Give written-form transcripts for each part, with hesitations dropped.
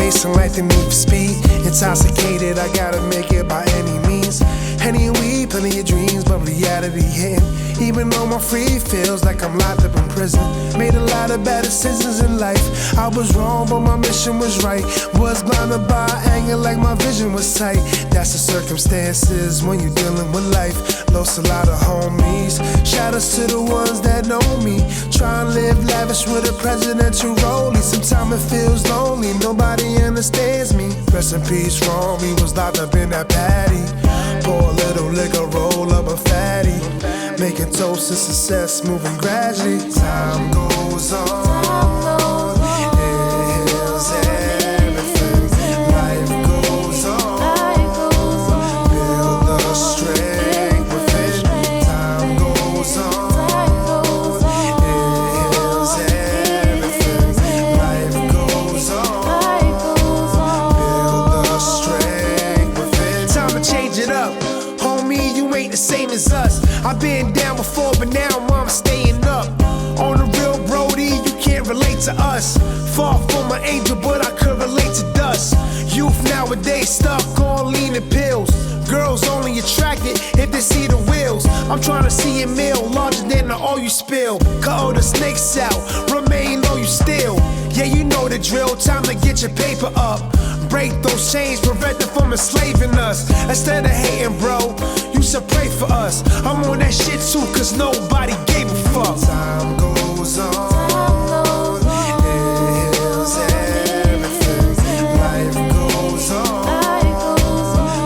Chasing life, the need for speed. Intoxicated, I gotta make it by any means. Henny and weed, plenty of dreams, but reality hitting. Even though my free feels like I'm locked up in prison. Made a lot of bad decisions in life. I was wrong, but my mission was right. Was blinded by anger like my vision was tight. That's the circumstances when you're dealing with life. Lost a lot of homies. Shout outs to the ones that know me. Try and live lavish with a presidential rollie. Sometimes it feels lonely, nobody understands me. Rest in peace, wrong, he was locked up in that paddy. Pour a little liquor, roll up a fatty. Making toast to success, moving gradually. Time goes on, it heals everything. Life goes on, build the strength within. Time goes on, it heals everything. Life goes on, build the strength within. Time to change it up, homie, you ain't the same as us. I've been down before, but now I'm staying up. On the real, Brody, you can't relate to us. Far from an angel, but I could relate to dust. Youth nowadays stuck on lean and pills. Girls only attracted if they see the wheels. I'm trying to see a meal larger than the oil you spill. Cut all the snakes out, remain low you still. Yeah, you know the drill, time to get your paper up. Break those chains, prevent them from enslaving us. Instead of hating, bro, you should pray for us. I'm on that shit too, cause nobody gave a fuck. Time goes on, it heals everything. Life goes on,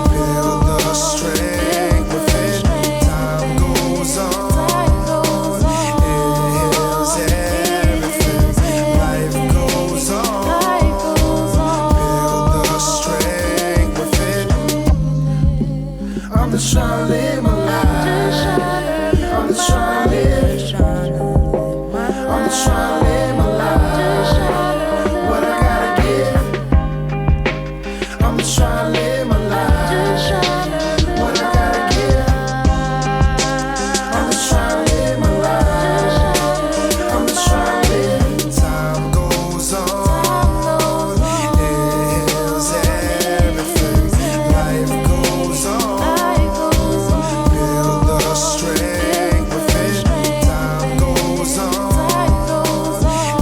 build the strength within. Time goes on, it heals everything. Life goes on, build the strength within. I'm just trying to live my life. I'm just trying to live. I'm just trying to live my life. What I gotta give. I'm just trying to live my life. What I gotta give. I'm just trying to live my life. I'm just trying to live. Time goes on, it heals everything. Life goes on, build the strength within. Time goes on,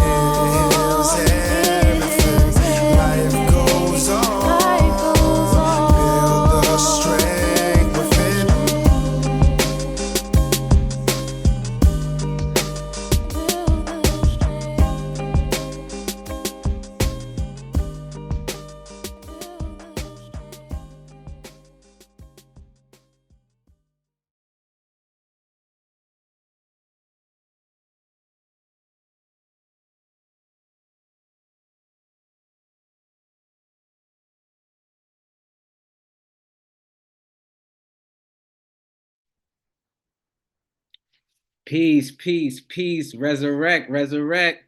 it heals everything. Life goes on, build the strength within. Peace, peace, peace. Resurrect, resurrect.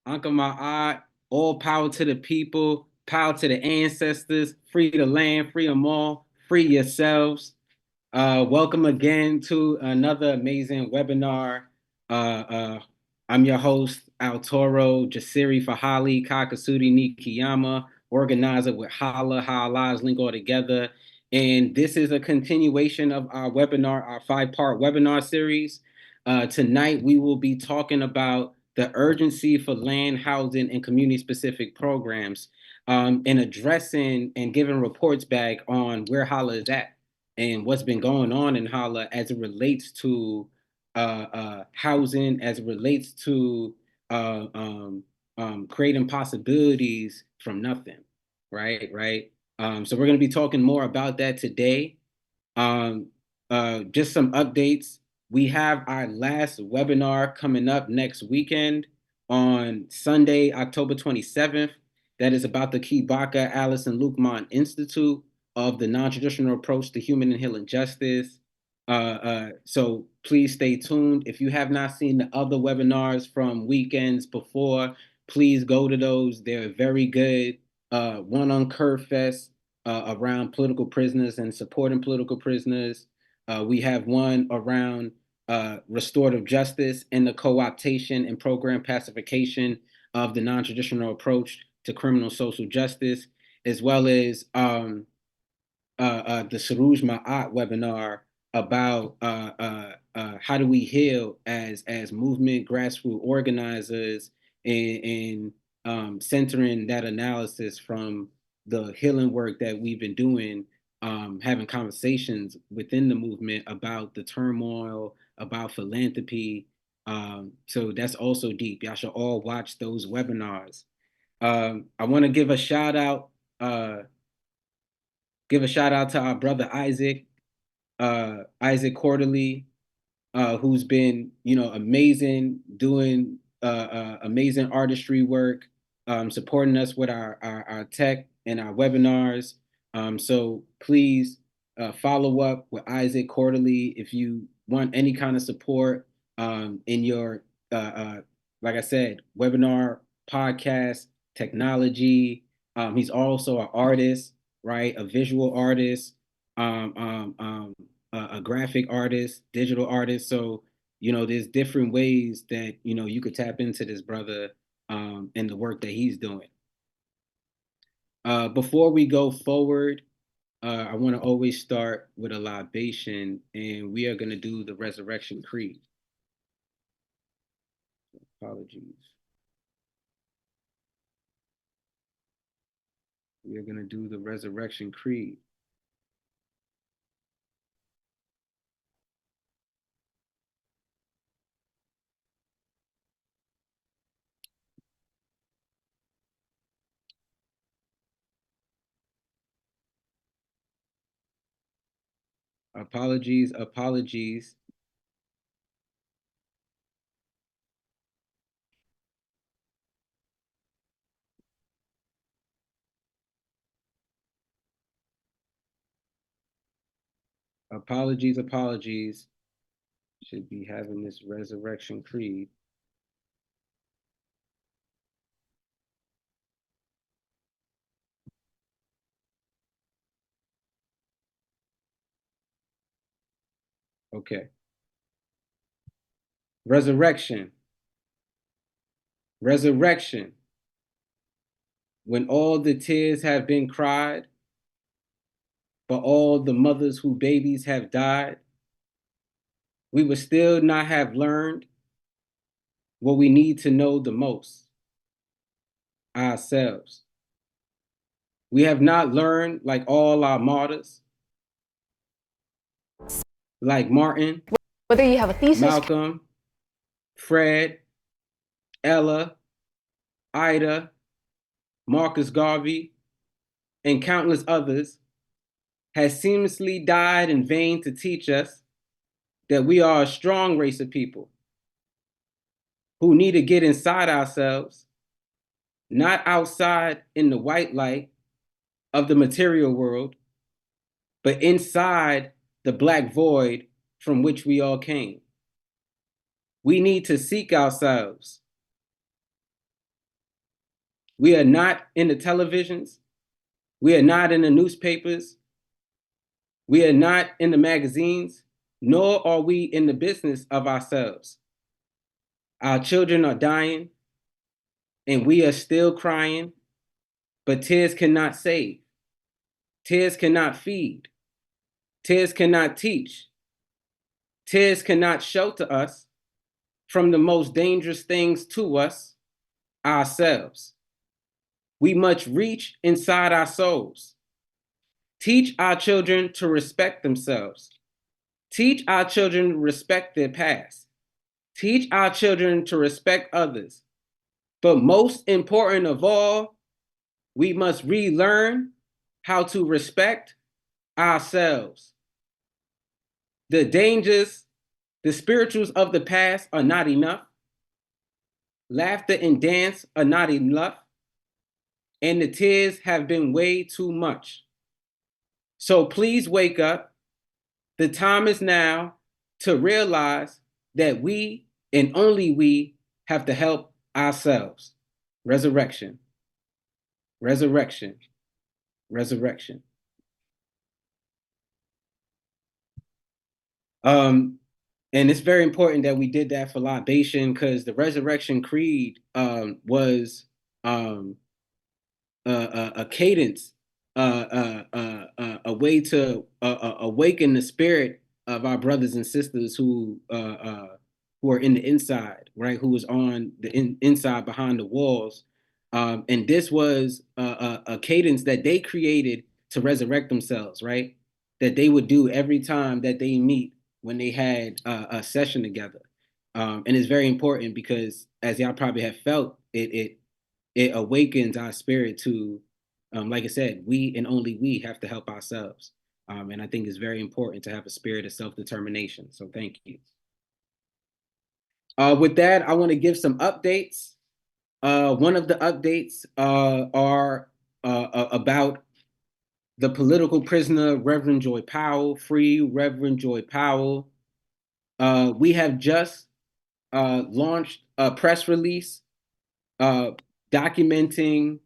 Uncle Ma'at, all power to the people, power to the ancestors, free the land, free them all, free yourselves. Welcome again to another amazing webinar. I'm your host, Altoro Jasiri Fahali Kakasudi Nikiyama, organizer with H.O.L.L.A. How Lives Link All Together. And this is a continuation of our webinar, our 5-part webinar series. Tonight, we will be talking about the urgency for land, housing, and community-specific programs, and addressing and giving reports back on where H.O.L.A is at and what's been going on in H.O.L.A as it relates to housing, as it relates to creating possibilities from nothing, right? So we're going to be talking more about that today. Just some updates. We have our last webinar coming up next weekend on Sunday, October 27th. That is about the Kibaka Allison Lukman Institute of the Non-Traditional Approach to Human and Healing Justice. So please stay tuned. If you have not seen the other webinars from weekends before, please go to those. They're very good. One on Curve Fest around political prisoners and supporting political prisoners. We have one around restorative justice and the co-optation and program pacification of the non-traditional approach to criminal social justice. as well as the Saruj Ma'at webinar about how do we heal as movement grassroots organizers, and centering that analysis from the healing work that we've been doing, having conversations within the movement about the turmoil, about philanthropy. So that's also deep. Y'all should all watch those webinars. I want to give a shout out. Give a shout out to our brother Isaac Quarterly, who's been, amazing, doing amazing artistry work, supporting us with our tech and our webinars. So please follow up with Isaac Quarterly if you want any kind of support in your, like I said, webinar, podcast, technology. He's also an artist, right? A visual artist, a graphic artist, digital artist. So, there's different ways that, you could tap into this brother and the work that he's doing. Before we go forward, I want to always start with a libation, and we are going to do the Resurrection Creed. Apologies. We are going to do the Resurrection Creed. Apologies. Apologies. Should be having this Resurrection Creed. Okay. Resurrection. When all the tears have been cried, for all the mothers whose babies have died, we would still not have learned what we need to know the most, ourselves. We have not learned like all our martyrs, like Martin, whether you have a thesis, Malcolm, Fred, Ella, Ida, Marcus Garvey, and countless others, has seamlessly died in vain to teach us that we are a strong race of people who need to get inside ourselves, not outside in the white light of the material world, but inside the black void from which we all came. We need to seek ourselves. We are not in the televisions. We are not in the newspapers. We are not in the magazines, nor are we in the business of ourselves. Our children are dying, and we are still crying, but tears cannot save. Tears cannot feed. Tears cannot teach. Tears cannot shelter us from the most dangerous things to us, ourselves. We must reach inside our souls. Teach our children to respect themselves. Teach our children to respect their past. Teach our children to respect others. But most important of all, we must relearn how to respect ourselves. The dangers, the spirituals of the past are not enough. Laughter and dance are not enough. And the tears have been way too much. So please wake up. The time is now to realize that we and only we have to help ourselves. Resurrection. And it's very important that we did that for libation, because the Resurrection Creed was a cadence a way to awaken the spirit of our brothers and sisters who are in the inside, right? Who was on the inside behind the walls. And this was a cadence that they created to resurrect themselves, right? That they would do every time that they meet when they had a session together. And it's very important because, as y'all probably have felt, it awakens our spirit to, like I said, we and only we have to help ourselves. And I think it's very important to have a spirit of self-determination. So thank you. With that, I want to give some updates. One of the updates are about the political prisoner, Reverend Joy Powell, free Reverend Joy Powell. We have just launched a press release documenting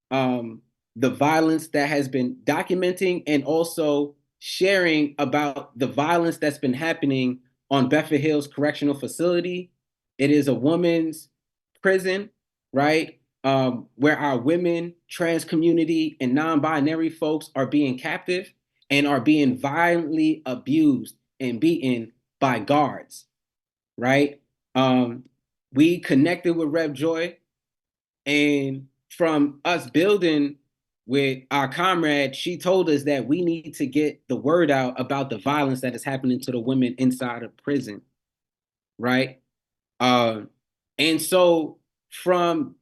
the violence that has been documenting and also sharing about the violence that's been happening on Bedford Hills Correctional Facility. It is a woman's prison, right? Where our women, trans community, and non-binary folks are being captive and are being violently abused and beaten by guards, right? We connected with Rev Joy, and from us building with our comrade, she told us that we need to get the word out about the violence that is happening to the women inside of prison, right? And so from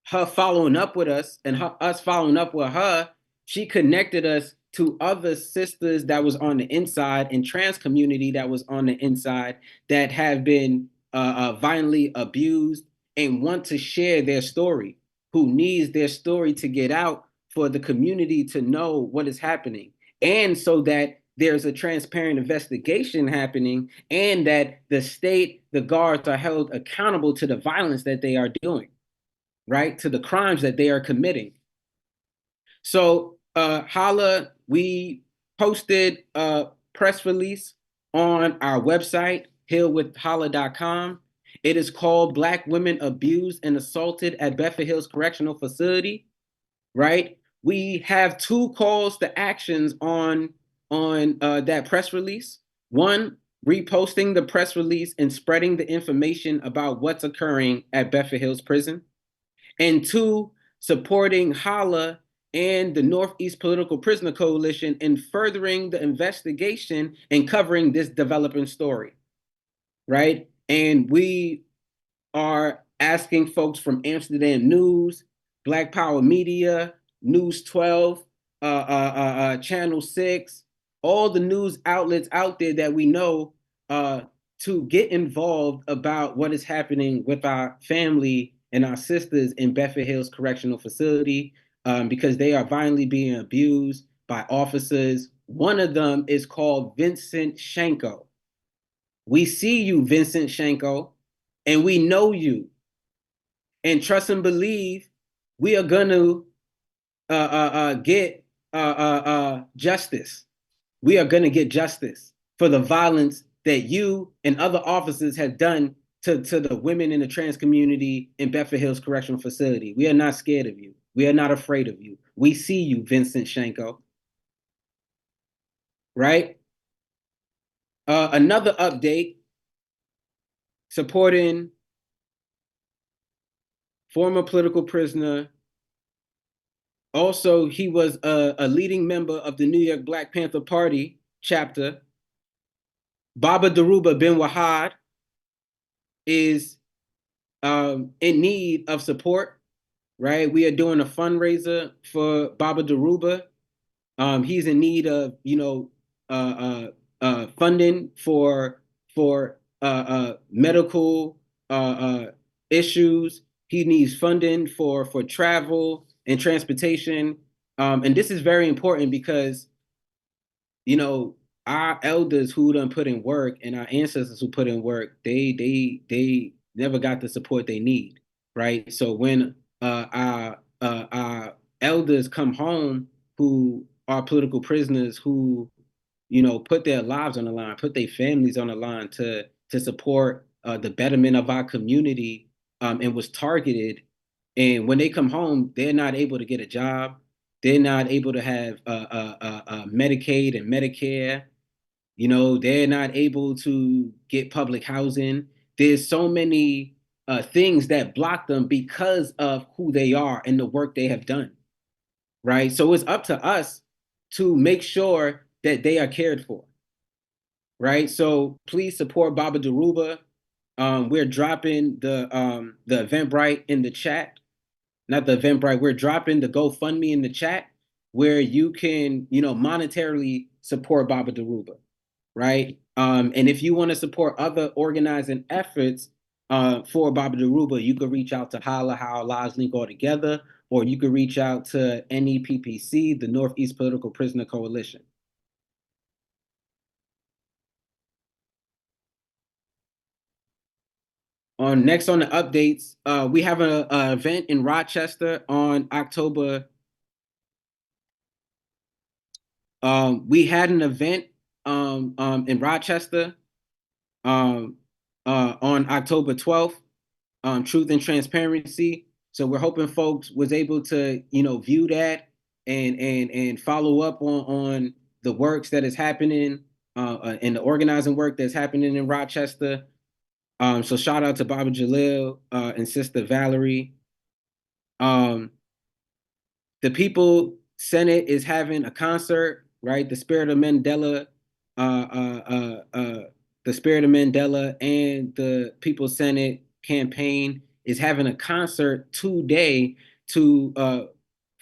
her following up with us and us following up with her, she connected us to other sisters that was on the inside and trans community that was on the inside that have been violently abused and want to share their story, who needs their story to get out for the community to know what is happening. And so that there's a transparent investigation happening and that the state, the guards are held accountable to the violence that they are doing, right? To the crimes that they are committing. So H.O.L.L.A, we posted a press release on our website, hillwithholla.com. It is called Black Women Abused and Assaulted at Bedford Hills Correctional Facility, right? We have two calls to actions on that press release. One, reposting the press release and spreading the information about what's occurring at Bedford Hills Prison. And two, supporting H.O.L.L.A and the Northeast Political Prisoner Coalition in furthering the investigation and covering this developing story, right? And we are asking folks from Amsterdam News, Black Power Media, News 12, Channel 6, all the news outlets out there that we know to get involved about what is happening with our family and our sisters in Bedford Hills Correctional Facility, because they are violently being abused by officers. One of them is called Vincent Shanko. We see you, Vincent Shanko, and we know you. And trust and believe we are going to get justice. We are going to get justice for the violence that you and other officers have done to the women in the trans community in Bedford Hills Correctional Facility. We are not scared of you. We are not afraid of you. We see you, Vincent Shanko. Right? Another update supporting former political prisoner. Also, he was a leading member of the New York Black Panther Party chapter. Baba Daruba bin Wahad is in need of support, right? We are doing a fundraiser for Baba Daruba. He's in need of, funding for medical issues. He needs funding for travel and transportation. And this is very important because, our elders who done put in work and our ancestors who put in work, they never got the support they need, right? So when our elders come home who are political prisoners who, put their lives on the line, put their families on the line to support the betterment of our community, and was targeted. And when they come home, they're not able to get a job. They're not able to have Medicaid and Medicare. You know, they're not able to get public housing. There's so many things that block them because of who they are and the work they have done, right? So it's up to us to make sure that they are cared for, right? So please support Baba Daruba. We're dropping the Eventbrite in the chat, not the Eventbrite. We're dropping the GoFundMe in the chat where you can, monetarily support Baba Daruba, right? And if you want to support other organizing efforts for Baba Daruba, you could reach out to Holla, How link all together, or you could reach out to NEPPC, the Northeast Political Prisoner Coalition. Next on the updates, we have an event in Rochester on October. We had an event in Rochester on October 12th, Truth and Transparency. So we're hoping folks was able to, view that and follow up on the works that is happening and the organizing work that's happening in Rochester. So shout out to Baba Jalil and Sister Valerie. The People Senate is having a concert, right? The Spirit of Mandela, the Spirit of Mandela and the People Senate campaign is having a concert today to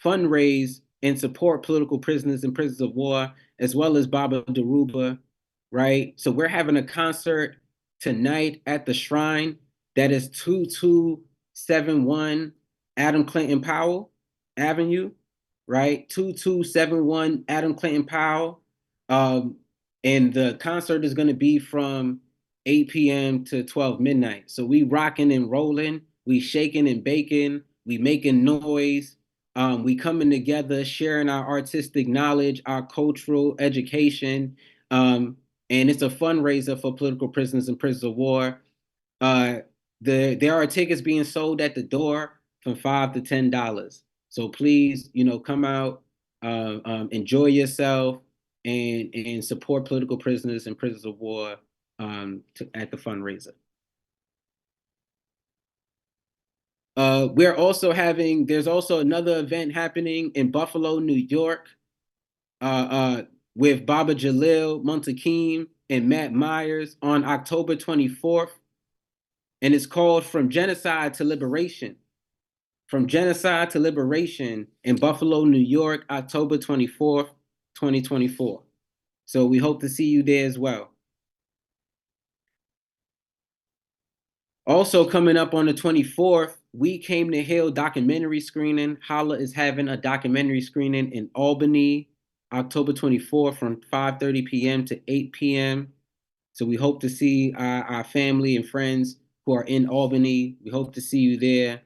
fundraise and support political prisoners and prisoners of war, as well as Baba Daruba, right? So we're having a concert tonight at the Shrine that is 2271 Adam Clayton Powell Avenue, right? 2271 Adam Clayton Powell. And the concert is going to be from 8 p.m. to 12 midnight. So we rocking and rolling, we shaking and baking, we making noise, we coming together, sharing our artistic knowledge, our cultural education, and it's a fundraiser for political prisoners and prisoners of war. There are tickets being sold at the door from $5 to $10. So please, come out, enjoy yourself, and support political prisoners and prisoners of war at the fundraiser. There's also another event happening in Buffalo, New York, with Baba Jalil Muntakim and Matt Myers on October 24th. And it's called From Genocide to Liberation. From Genocide to Liberation in Buffalo, New York, October 24th, 2024. So we hope to see you there as well. Also coming up on the 24th, We Came to Heal documentary screening. H.O.L.L.A is having a documentary screening in Albany, October 24th from 5:30 p.m. to 8 p.m. So we hope to see our family and friends who are in Albany. We hope to see you there,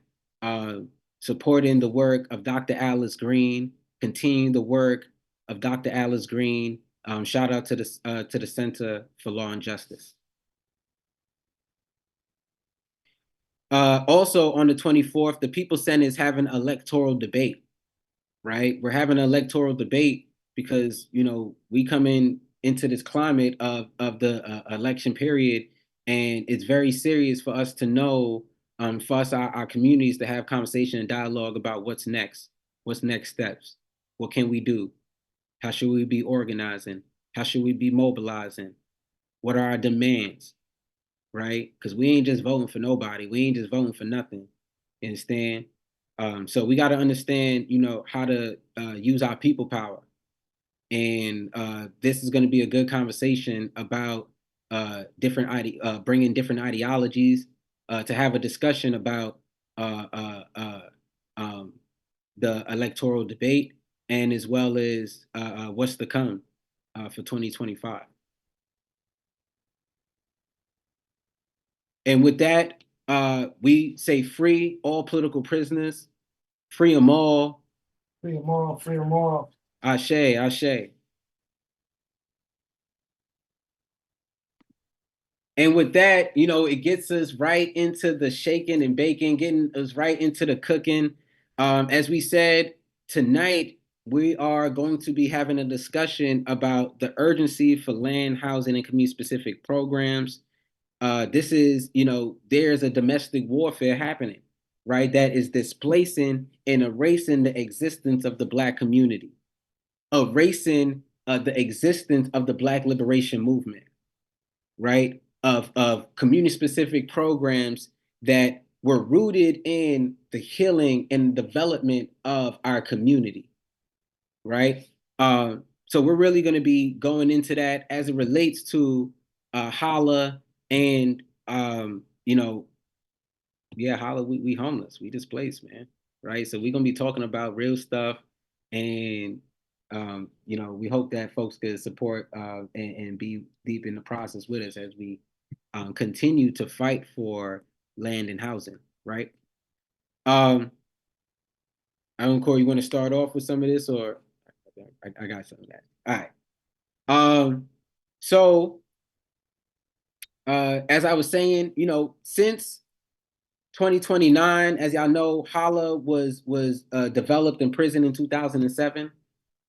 supporting the work of Dr. Alice Green, continuing the work of Dr. Alice Green. Shout out to the Center for Law and Justice. Also on the 24th, the People Senate is having an electoral debate, right? We're having an electoral debate because, we come into this climate of the election period, and it's very serious for us to know, for us, our communities to have conversation and dialogue about what's next steps, what can we do, how should we be organizing, how should we be mobilizing, what are our demands, right? Because we ain't just voting for nobody. We ain't just voting for nothing. You understand? So we got to understand, how to use our people power. And this is going to be a good conversation about bringing different ideologies to have a discussion about the electoral debate, and as well as what's to come for 2025. And with that, we say free all political prisoners, free them all. Free them all, free them all. Ashe, ashe. And with that, it gets us right into the shaking and baking, getting us right into the cooking. As we said, tonight we are going to be having a discussion about the urgency for land, housing, and community-specific programs. This is, there's a domestic warfare happening, right? That is displacing and erasing the existence of the Black community, erasing the existence of the Black liberation movement, right? Of community-specific programs that were rooted in the healing and development of our community, right? So we're really going to be going into that as it relates to H.O.L.L.A and yeah, H.O.L.L A, we homeless, we displaced, man, right? So we're gonna be talking about real stuff, and we hope that folks could support and be deep in the process with us as we continue to fight for land and housing, right? I don't, Corey, you want to start off with some of this, or I got some of that. All right. So as I was saying, since 2029, as y'all know, H.O.L.L A was developed in prison in 2007,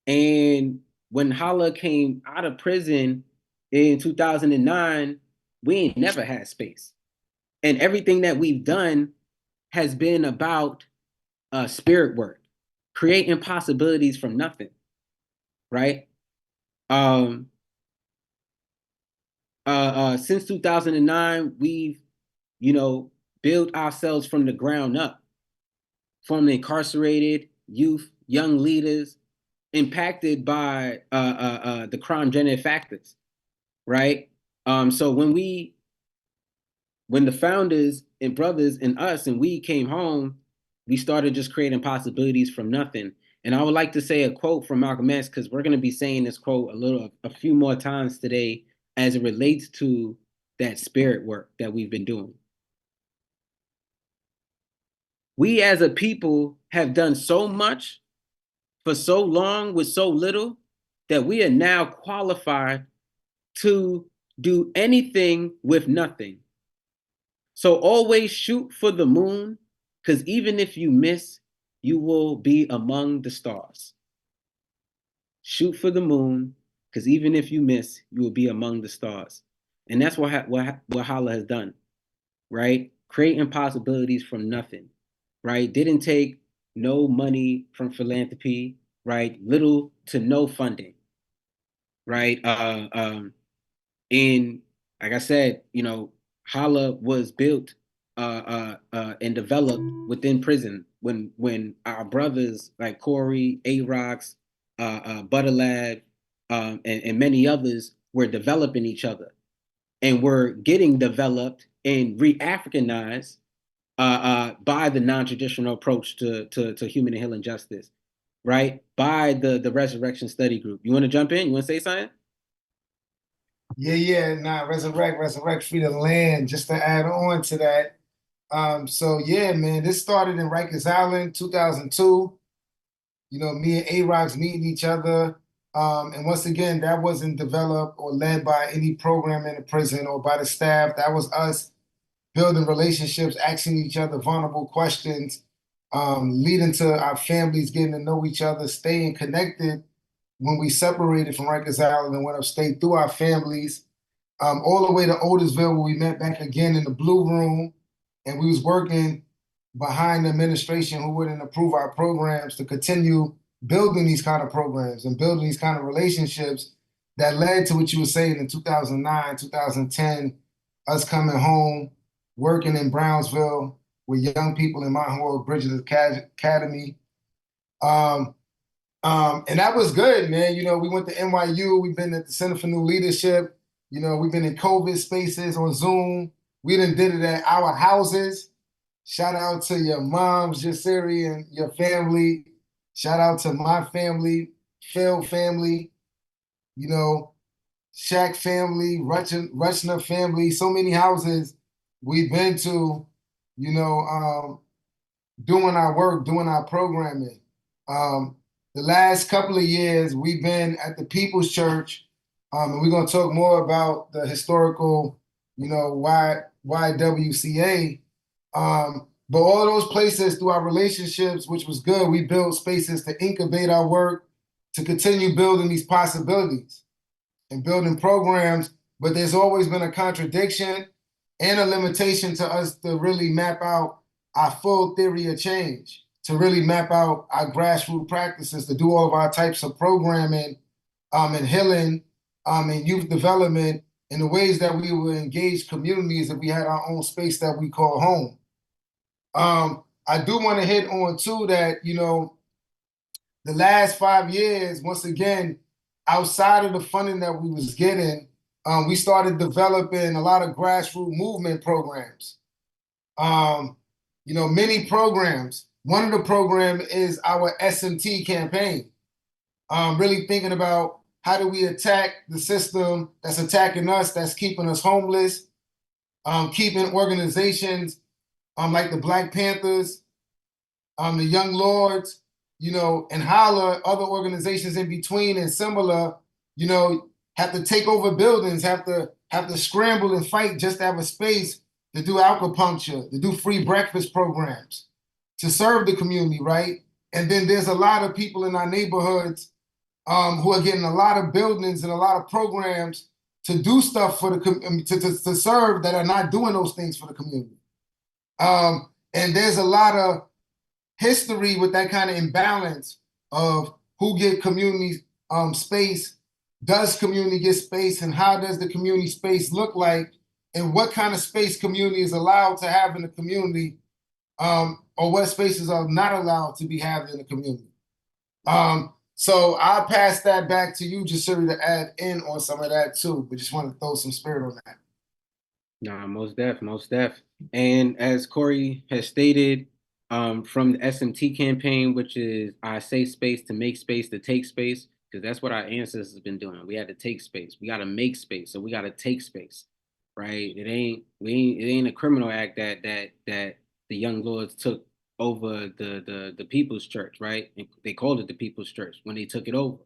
and when H.O.L.L A came out of prison in 2009, we ain't never had space, and everything that we've done has been about spirit work, creating possibilities from nothing, right? Since 2009, we've, built ourselves from the ground up, from the incarcerated youth, young leaders impacted by the crime-generated factors, right? So when the founders and brothers and us and we came home, we started just creating possibilities from nothing. And I would like to say a quote from Malcolm X, because we're going to be saying this quote a few more times today as it relates to that spirit work that we've been doing. We as a people have done so much for so long with so little that we are now qualified to do anything with nothing. So always shoot for the moon, because even if you miss, you will be among the stars. Shoot for the moon, because even if you miss, you will be among the stars. And that's what H.O.L.L A has done, right? Creating possibilities from nothing, right? Didn't take no money from philanthropy, right? Little to no funding, right? And like I said, H.O.L.L A was built and developed within prison when our brothers like Corey, A-Rocks, Butter Lab, and many others were developing each other and were getting developed and re-Africanized by the non-traditional approach to human and healing justice, right? By the Resurrection Study Group. You want to jump in? You want to say something? Nah, resurrect, free the land. Just to add on to that. So yeah, man, this started in Rikers Island, 2002. Me and A-Rocks meeting each other. And once again, that wasn't developed or led by any program in the prison or by the staff. That was us building relationships, asking each other vulnerable questions, leading to our families getting to know each other, staying connected when we separated from Rikers Island and went upstate through our families, all the way to Otisville, where we met back again in the Blue Room, and we was working behind the administration who wouldn't approve our programs to continue building these kind of programs and building these kind of relationships that led to what you were saying in 2009, 2010, us coming home, working in Brownsville with young people in Mount Horeb Bridges Academy. And that was good, man. We went to NYU. We've been at the Center for New Leadership. We've been in COVID spaces on Zoom. We done did it at our houses. Shout out to your moms, Jasiri, and your family. Shout out to my family, Phil family, Shaq family, Rutschner family. So many houses we've been to, doing our work, doing our programming. The last couple of years, we've been at the People's Church, and we're going to talk more about the historical, YWCA. But all those places through our relationships, which was good, we built spaces to incubate our work, to continue building these possibilities and building programs. But there's always been a contradiction and a limitation to us to really map out our full theory of change, to really map out our grassroots practices, to do all of our types of programming and healing and youth development in the ways that we would engage communities if we had our own space that we call home. I do want to hit on too that, the last 5 years, once again, outside of the funding that we was getting, we started developing a lot of grassroots movement programs. Many programs. One of the program is our SMT campaign. Really thinking about how do we attack the system that's attacking us, that's keeping us homeless, keeping organizations like the Black Panthers, the Young Lords, and H.O.L.L.A, other organizations in between and similar, have to take over buildings, have to scramble and fight just to have a space to do acupuncture, to do free breakfast programs, to serve the community, right? And then there's a lot of people in our neighborhoods who are getting a lot of buildings and a lot of programs to do stuff for to serve that are not doing those things for the community. And there's a lot of history with that kind of imbalance of who get community space, does community get space, and how does the community space look like, and what kind of space community is allowed to have in the community, or what spaces are not allowed to be had in the community. So I'll pass that back to you, Jasuri, to add in on some of that too, but just want to throw some spirit on that. Nah, most def. And as Corey has stated, from the SMT campaign, which is I say space to make space to take space, because that's what our ancestors have been doing. We had to take space. We got to make space, so we got to take space, right? It ain't a criminal act that the Young Lords took over the People's Church, right? And they called it the People's Church when they took it over,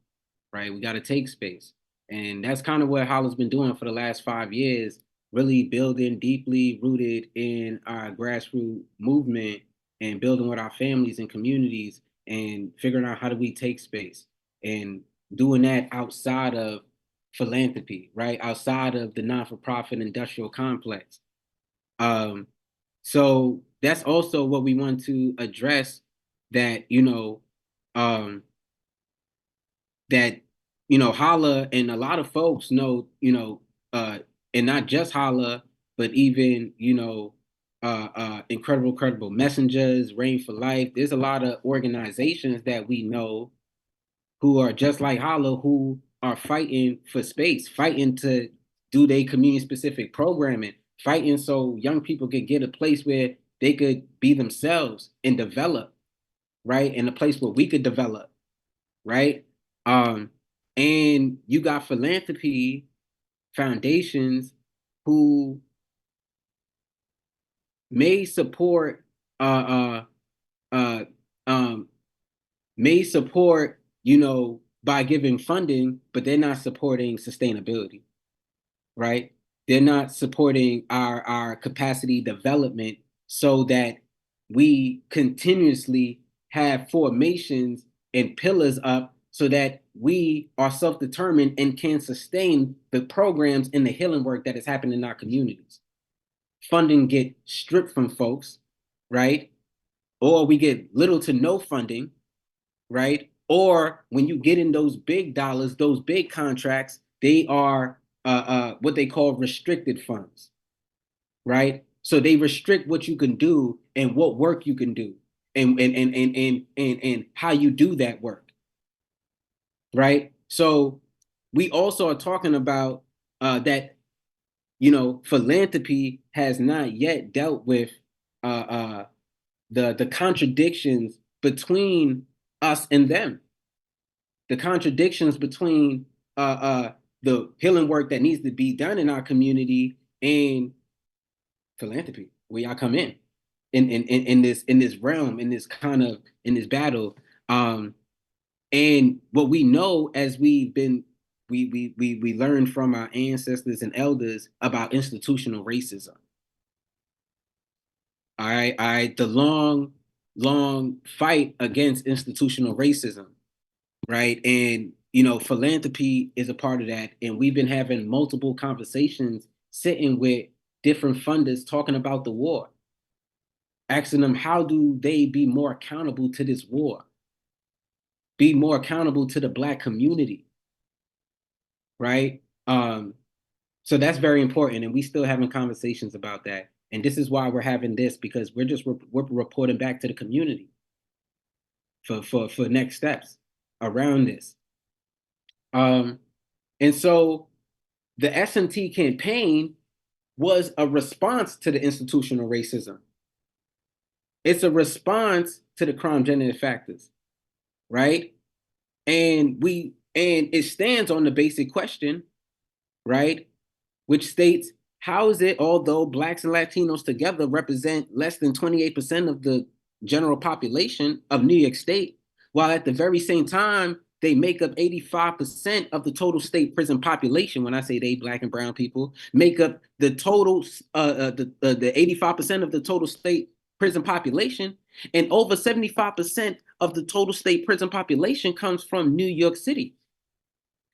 right? We got to take space, and that's kind of what H.O.L.L.A's been doing for the last 5 years, really building deeply rooted in our grassroots movement and building with our families and communities and figuring out how do we take space and doing that outside of philanthropy, right? Outside of the non-for-profit industrial complex. So that's also what we want to address, that, H.O.L.L.A and a lot of folks know, and not just H.O.L.L.A, but even, incredible messengers, Rain for Life. There's a lot of organizations that we know who are just like H.O.L.L.A, who are fighting for space, fighting to do their community specific programming, fighting so young people could get a place where they could be themselves and develop, right? In a place where we could develop, right? And you got philanthropy foundations who may support by giving funding, but they're not supporting sustainability, right? They're not supporting our capacity development so that we continuously have formations and pillars up so that we are self-determined and can sustain the programs and the healing work that is happening in our communities. Funding get stripped from folks, right? Or we get little to no funding, right? Or when you get in those big dollars, those big contracts, they are what they call restricted funds, right? So they restrict what you can do and what work you can do and how you do that work, right? So we also are talking about that, philanthropy has not yet dealt with the contradictions between us and them, the contradictions between the healing work that needs to be done in our community and philanthropy, where y'all come in this realm, in this battle. And what we know, as we learned from our ancestors and elders about institutional racism. The long fight against institutional racism, right? And philanthropy is a part of that. And we've been having multiple conversations, sitting with different funders, talking about the war, asking them how do they be more accountable to this war, be more accountable to the Black community, right? So that's very important, and we still having conversations about that. And this is why we're having this, because we're reporting back to the community for next steps around this. And so the SMT campaign was a response to the institutional racism. It's a response to the crime-generating factors, right? And it stands on the basic question, right, which states, how is it, although Blacks and Latinos together represent less than 28% of the general population of New York State, while at the very same time, they make up 85% of the total state prison population. When I say they, Black and brown people, make up the total, the 85% of the total state prison population, and over 75% of the total state prison population comes from New York City.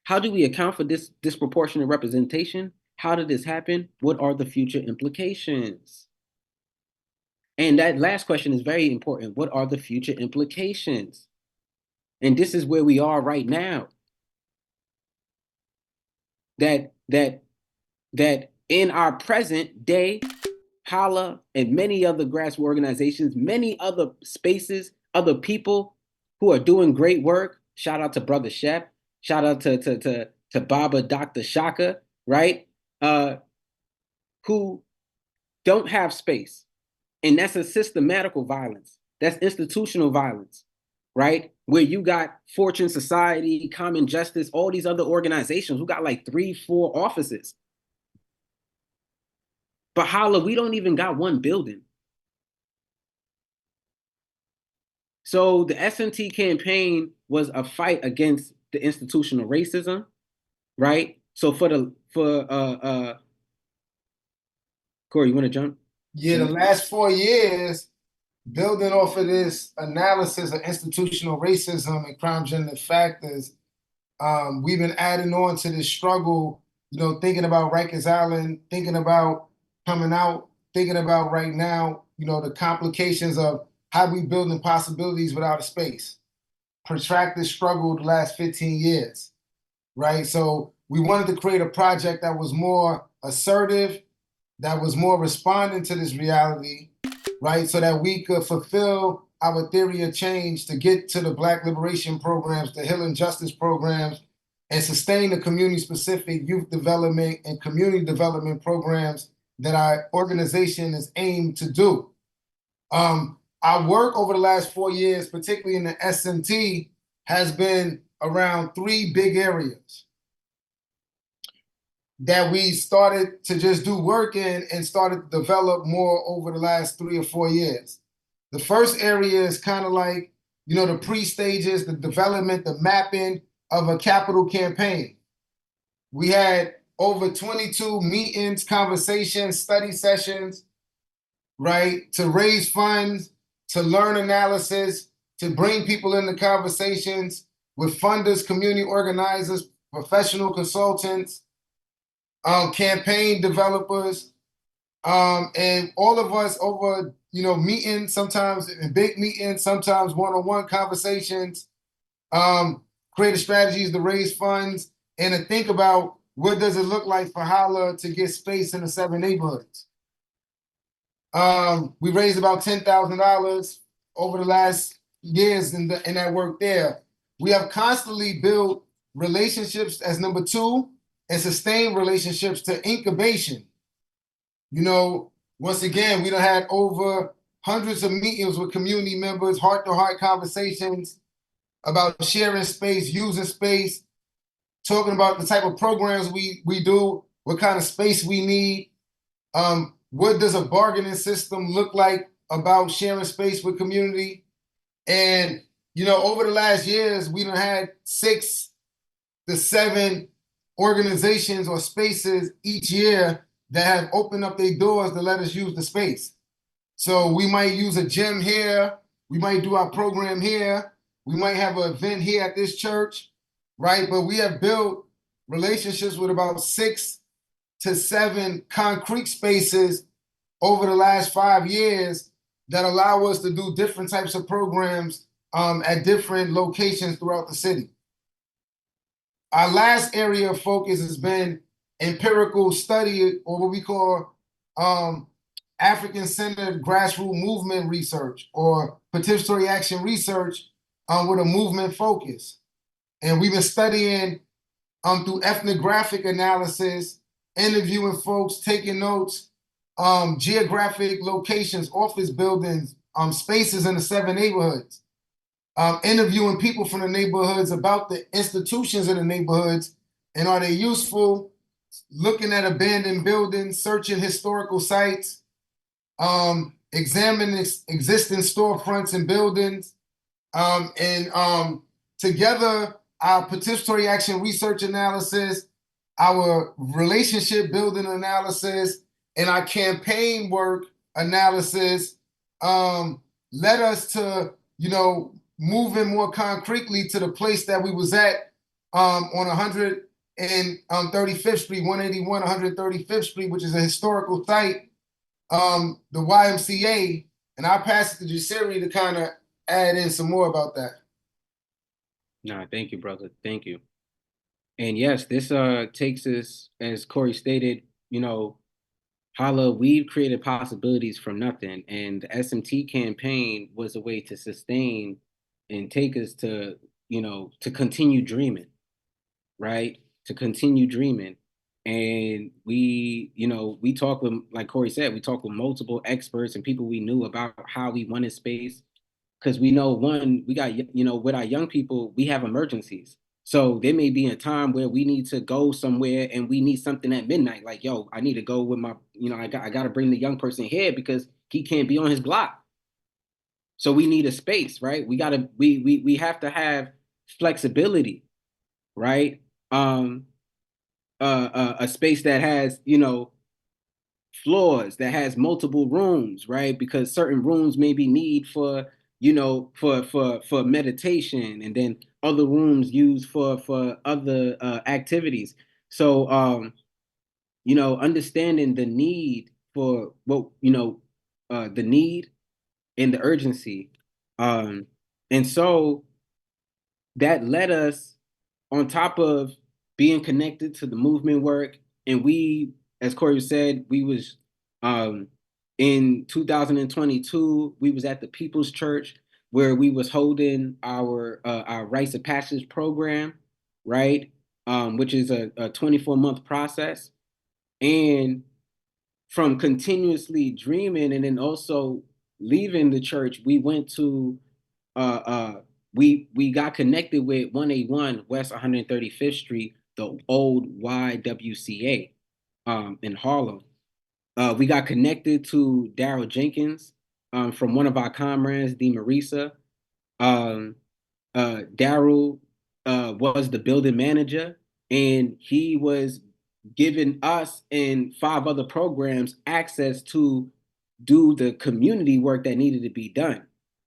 How do we account for this disproportionate representation? How did this happen? What are the future implications? And that last question is very important. What are the future implications? And this is where we are right now. That in our present day, H.O.L.L.A and many other grassroots organizations, many other spaces, other people who are doing great work. Shout out to Brother Shep. Shout out to Baba Dr. Shaka, right? Who don't have space. And that's a systematical violence. That's institutional violence, right? Where you got Fortune Society, Common Justice, all these other organizations who got like 3, 4 offices. But H.O.L.L.A, we don't even got one building. So the SMT campaign was a fight against the institutional racism, right? So Corey, you want to jump? Yeah, the last 4 years, building off of this analysis of institutional racism and crime-generating factors, we've been adding on to this struggle, thinking about Rikers Island, thinking about coming out, thinking about right now, the complications of how we building possibilities without a space. Protracted struggle the last 15 years, right? So we wanted to create a project that was more assertive, that was more responding to this reality, right? So that we could fulfill our theory of change to get to the Black liberation programs, the healing justice programs, and sustain the community-specific youth development and community development programs that our organization is aimed to do. Our work over the last 4 years, particularly in the SMT, has been around 3 big areas that we started to just do work in and started to develop more over the last 3 or 4 years. The first area is kind of like, the pre-stages, the development, the mapping of a capital campaign. We had over 22 meetings, conversations, study sessions, right, to raise funds, to learn analysis, to bring people into conversations with funders, community organizers, professional consultants, campaign developers, and all of us over, meetings, sometimes in big meetings, sometimes one-on-one conversations, creative strategies to raise funds, and to think about what does it look like for H.O.L.L.A to get space in the 7 neighborhoods. We raised about $10,000 over the last years in that work there. We have constantly built relationships as number 2 and sustained relationships to incubation. Once again, we done had over hundreds of meetings with community members, heart-to-heart conversations about sharing space, using space, talking about the type of programs we do, what kind of space we need, what does a bargaining system look like about sharing space with community. And, over the last years, we done had 6 to 7 organizations or spaces each year that have opened up their doors to let us use the space. So we might use a gym here. We might do our program here. We might have an event here at this church, right? But we have built relationships with about 6 to 7 concrete spaces over the last 5 years that allow us to do different types of programs at different locations throughout the city. Our last area of focus has been empirical study, or what we call African-centered grassroots movement research, or participatory action research with a movement focus. And we've been studying through ethnographic analysis, interviewing folks, taking notes, geographic locations, office buildings, spaces in the 7 neighborhoods, interviewing people from the neighborhoods about the institutions in the neighborhoods and are they useful, looking at abandoned buildings, searching historical sites, examining existing storefronts and buildings, and together our participatory action research analysis, our relationship building analysis, and our campaign work analysis led us to, moving more concretely to the place that we was at on 135th Street, 181 135th Street, which is a historical site, the YMCA. And I'll pass it to Jasiri to kind of add in some more about that. No, thank you, brother. Thank you. And yes, this takes us, as Corey stated, H.O.L.L.A, we've created possibilities from nothing. And the SMT campaign was a way to sustain and take us to, to continue dreaming, right? To continue dreaming. And we talk with, like Corey said, we talk with multiple experts and people we knew about how we wanted space. Because we know, one, we got, with our young people, we have emergencies. So there may be a time where we need to go somewhere and we need something at midnight. Like, yo, I need to go with my, I got to bring the young person here because he can't be on his block. So we need a space, right? We have to have flexibility, right? A space that has, floors, that has multiple rooms, right? Because certain rooms maybe need for, for meditation, and then other rooms used for other activities. So understanding the need for the need and the urgency. And so that led us, on top of being connected to the movement work, and we, as Corey said, we was in 2022, we was at the People's Church where we was holding our rites of passage program, right? Which is a 24-month process. And from continuously dreaming and then also leaving the church, we went to we got connected with 181 West 135th Street, the old YWCA in Harlem. We got connected to Daryl Jenkins from one of our comrades, D. Marisa. Daryl was the building manager, and he was giving us and 5 other programs access to do the community work that needed to be done,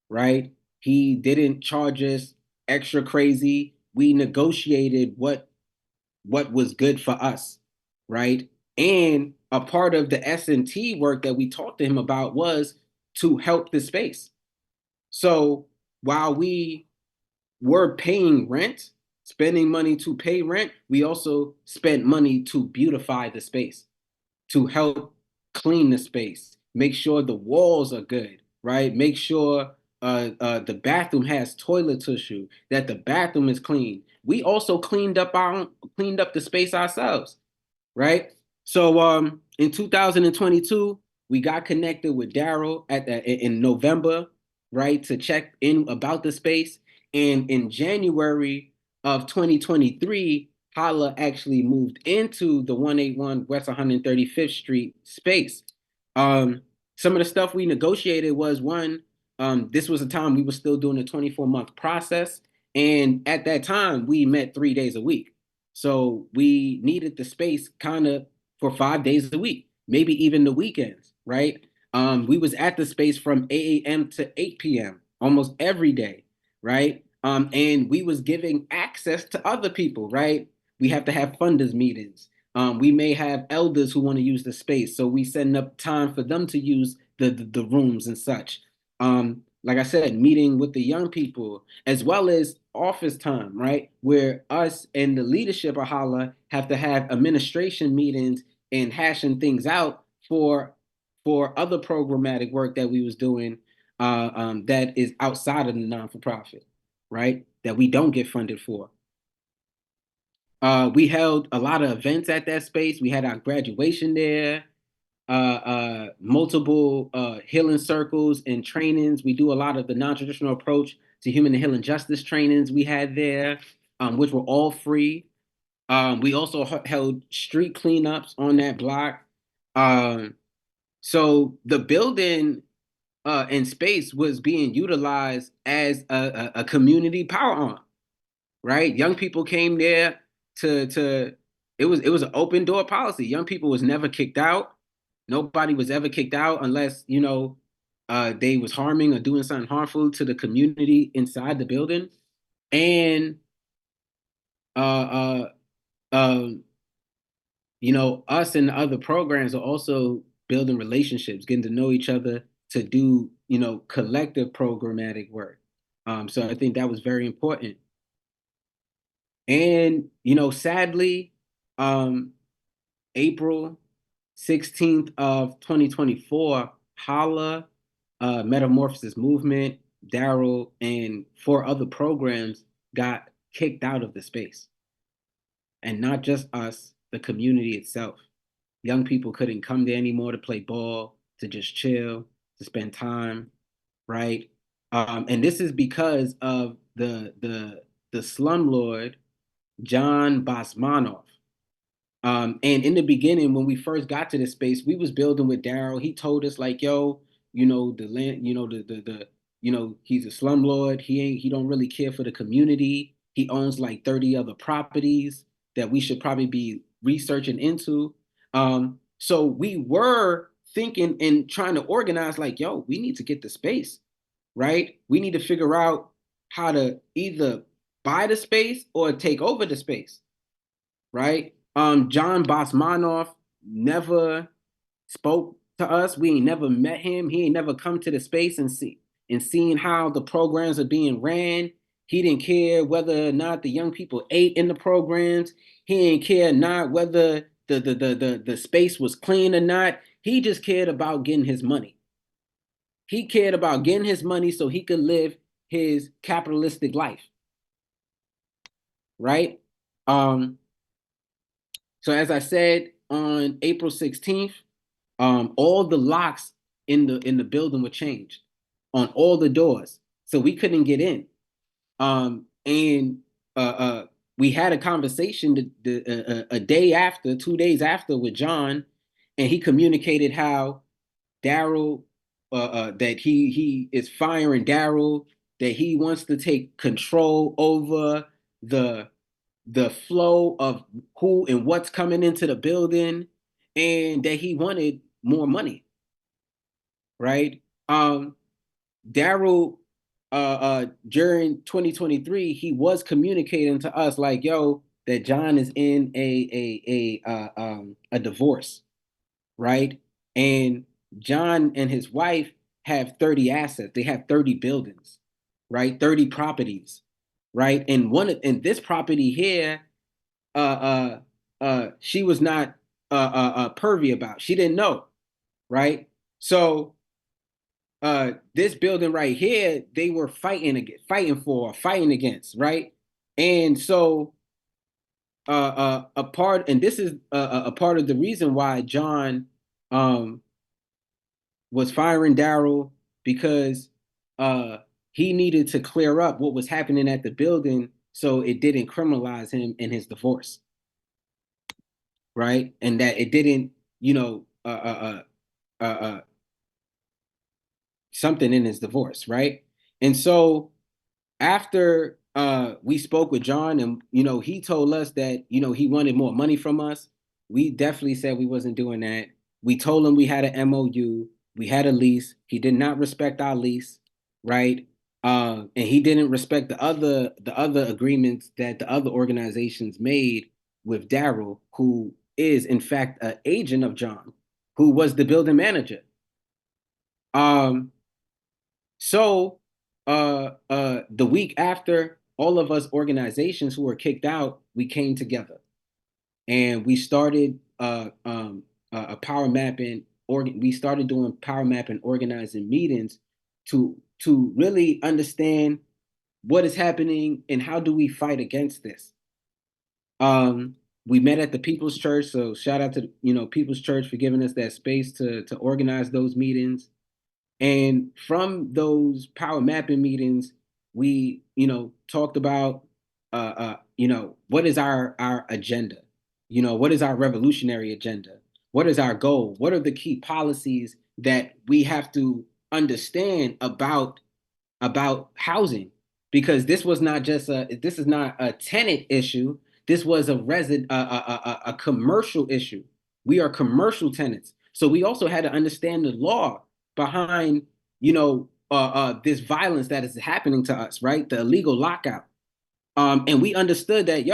right? He didn't charge us extra crazy. We negotiated what was good for us, right? And a part of the S&T work that we talked to him about was to help the space. So while we were paying rent, spending money to pay rent, we also spent money to beautify the space, to help clean the space, make sure the walls are good, right? Make sure the bathroom has toilet tissue, that the bathroom is clean. We also cleaned up the space ourselves, right? So in 2022, we got connected with Daryl in November, right, to check in about the space. And in January of 2023, H.O.L.L.A actually moved into the 181 West 135th Street space. Some of the stuff we negotiated was, one, this was a time we were still doing a 24-month process. And at that time, we met 3 days a week. So we needed the space kind of for 5 days a week, maybe even the weekends, right? We was at the space from 8 a.m. to 8 p.m. almost every day, right? And we was giving access to other people, right? We have to have funders meetings. We may have elders who want to use the space, so we setting up time for them to use the rooms and such. Like I said, meeting with the young people as well as office time, right? Where us and the leadership of H.O.L.L.A have to have administration meetings and hashing things out for other programmatic work that we was doing that is outside of the non-for-profit, right? That we don't get funded for. We held a lot of events at that space. We had our graduation there, multiple healing circles and trainings. We do a lot of the non-traditional approach to human and healing justice trainings we had there, which were all free. We also held street cleanups on that block. So the building and space was being utilized as a community power arm, right? Young people came there to it was an open door policy. Young people was never kicked out. Nobody was ever kicked out unless, they was harming or doing something harmful to the community inside the building. And uh us and the other programs are also building relationships, getting to know each other to do, collective programmatic work. So I think that was very important. And, sadly, April 16th of 2024, H.O.L.L.A, Metamorphosis Movement, Daryl, and 4 other programs got kicked out of the space. And not just us, the community itself. Young people couldn't come there anymore to play ball, to just chill, to spend time, right? And this is because of the slumlord John Bosmanoff. And in the beginning, when we first got to this space, we was building with Daryl. He told us like, yo, the land, he's a slumlord. He don't really care for the community. He owns like 30 other properties that we should probably be researching into. So we were thinking and trying to organize like, yo, we need to get the space, right? We need to figure out how to either buy the space or take over the space, right? John Bosmanoff never spoke to us. We ain't never met him. He ain't never come to the space and seeing how the programs are being ran. He didn't care whether or not the young people ate in the programs. He didn't care not whether the space was clean or not. He just cared about getting his money. He cared about getting his money so he could live his capitalistic life. Right? So as I said, on April 16th, all the locks in the building were changed on all the doors, so we couldn't get in. And we had a conversation a day after, 2 days after, with John, and he communicated how Daryl that he is firing Daryl, that he wants to take control over the flow of who and what's coming into the building, and that he wanted more money, right? Daryl, during 2023, he was communicating to us like, yo, that John is in a divorce, right? And John and his wife have 30 assets. They have 30 buildings, right? 30 properties, right? And this property here, she was not pervy about. She didn't know, right? So this building right here, they were fighting against, right? And so a part, and this is a part of the reason why John was firing Daryl, because he needed to clear up what was happening at the building so it didn't criminalize him in his divorce, right? And that it didn't, something in his divorce, right? And so after we spoke with John, and he told us that he wanted more money from us, we definitely said we wasn't doing that. We told him we had an MOU. We had a lease. He did not respect our lease, right? And he didn't respect the other agreements that the other organizations made with Daryl, who is in fact an agent of John, who was the building manager. Um, so the week after all of us organizations who were kicked out, we came together and we started a power mapping we started doing power mapping organizing meetings to really understand what is happening and how do we fight against this. We met at the People's Church, so shout out to People's Church for giving us that space to organize those meetings. And from those power mapping meetings, we, talked about, what is our agenda? What is our revolutionary agenda? What is our goal? What are the key policies that we have to understand about housing? Because this was not just this is not a tenant issue. This was a commercial issue. We are commercial tenants, so we also had to understand the law behind this violence that is happening to us, right? The illegal lockout. And we understood that,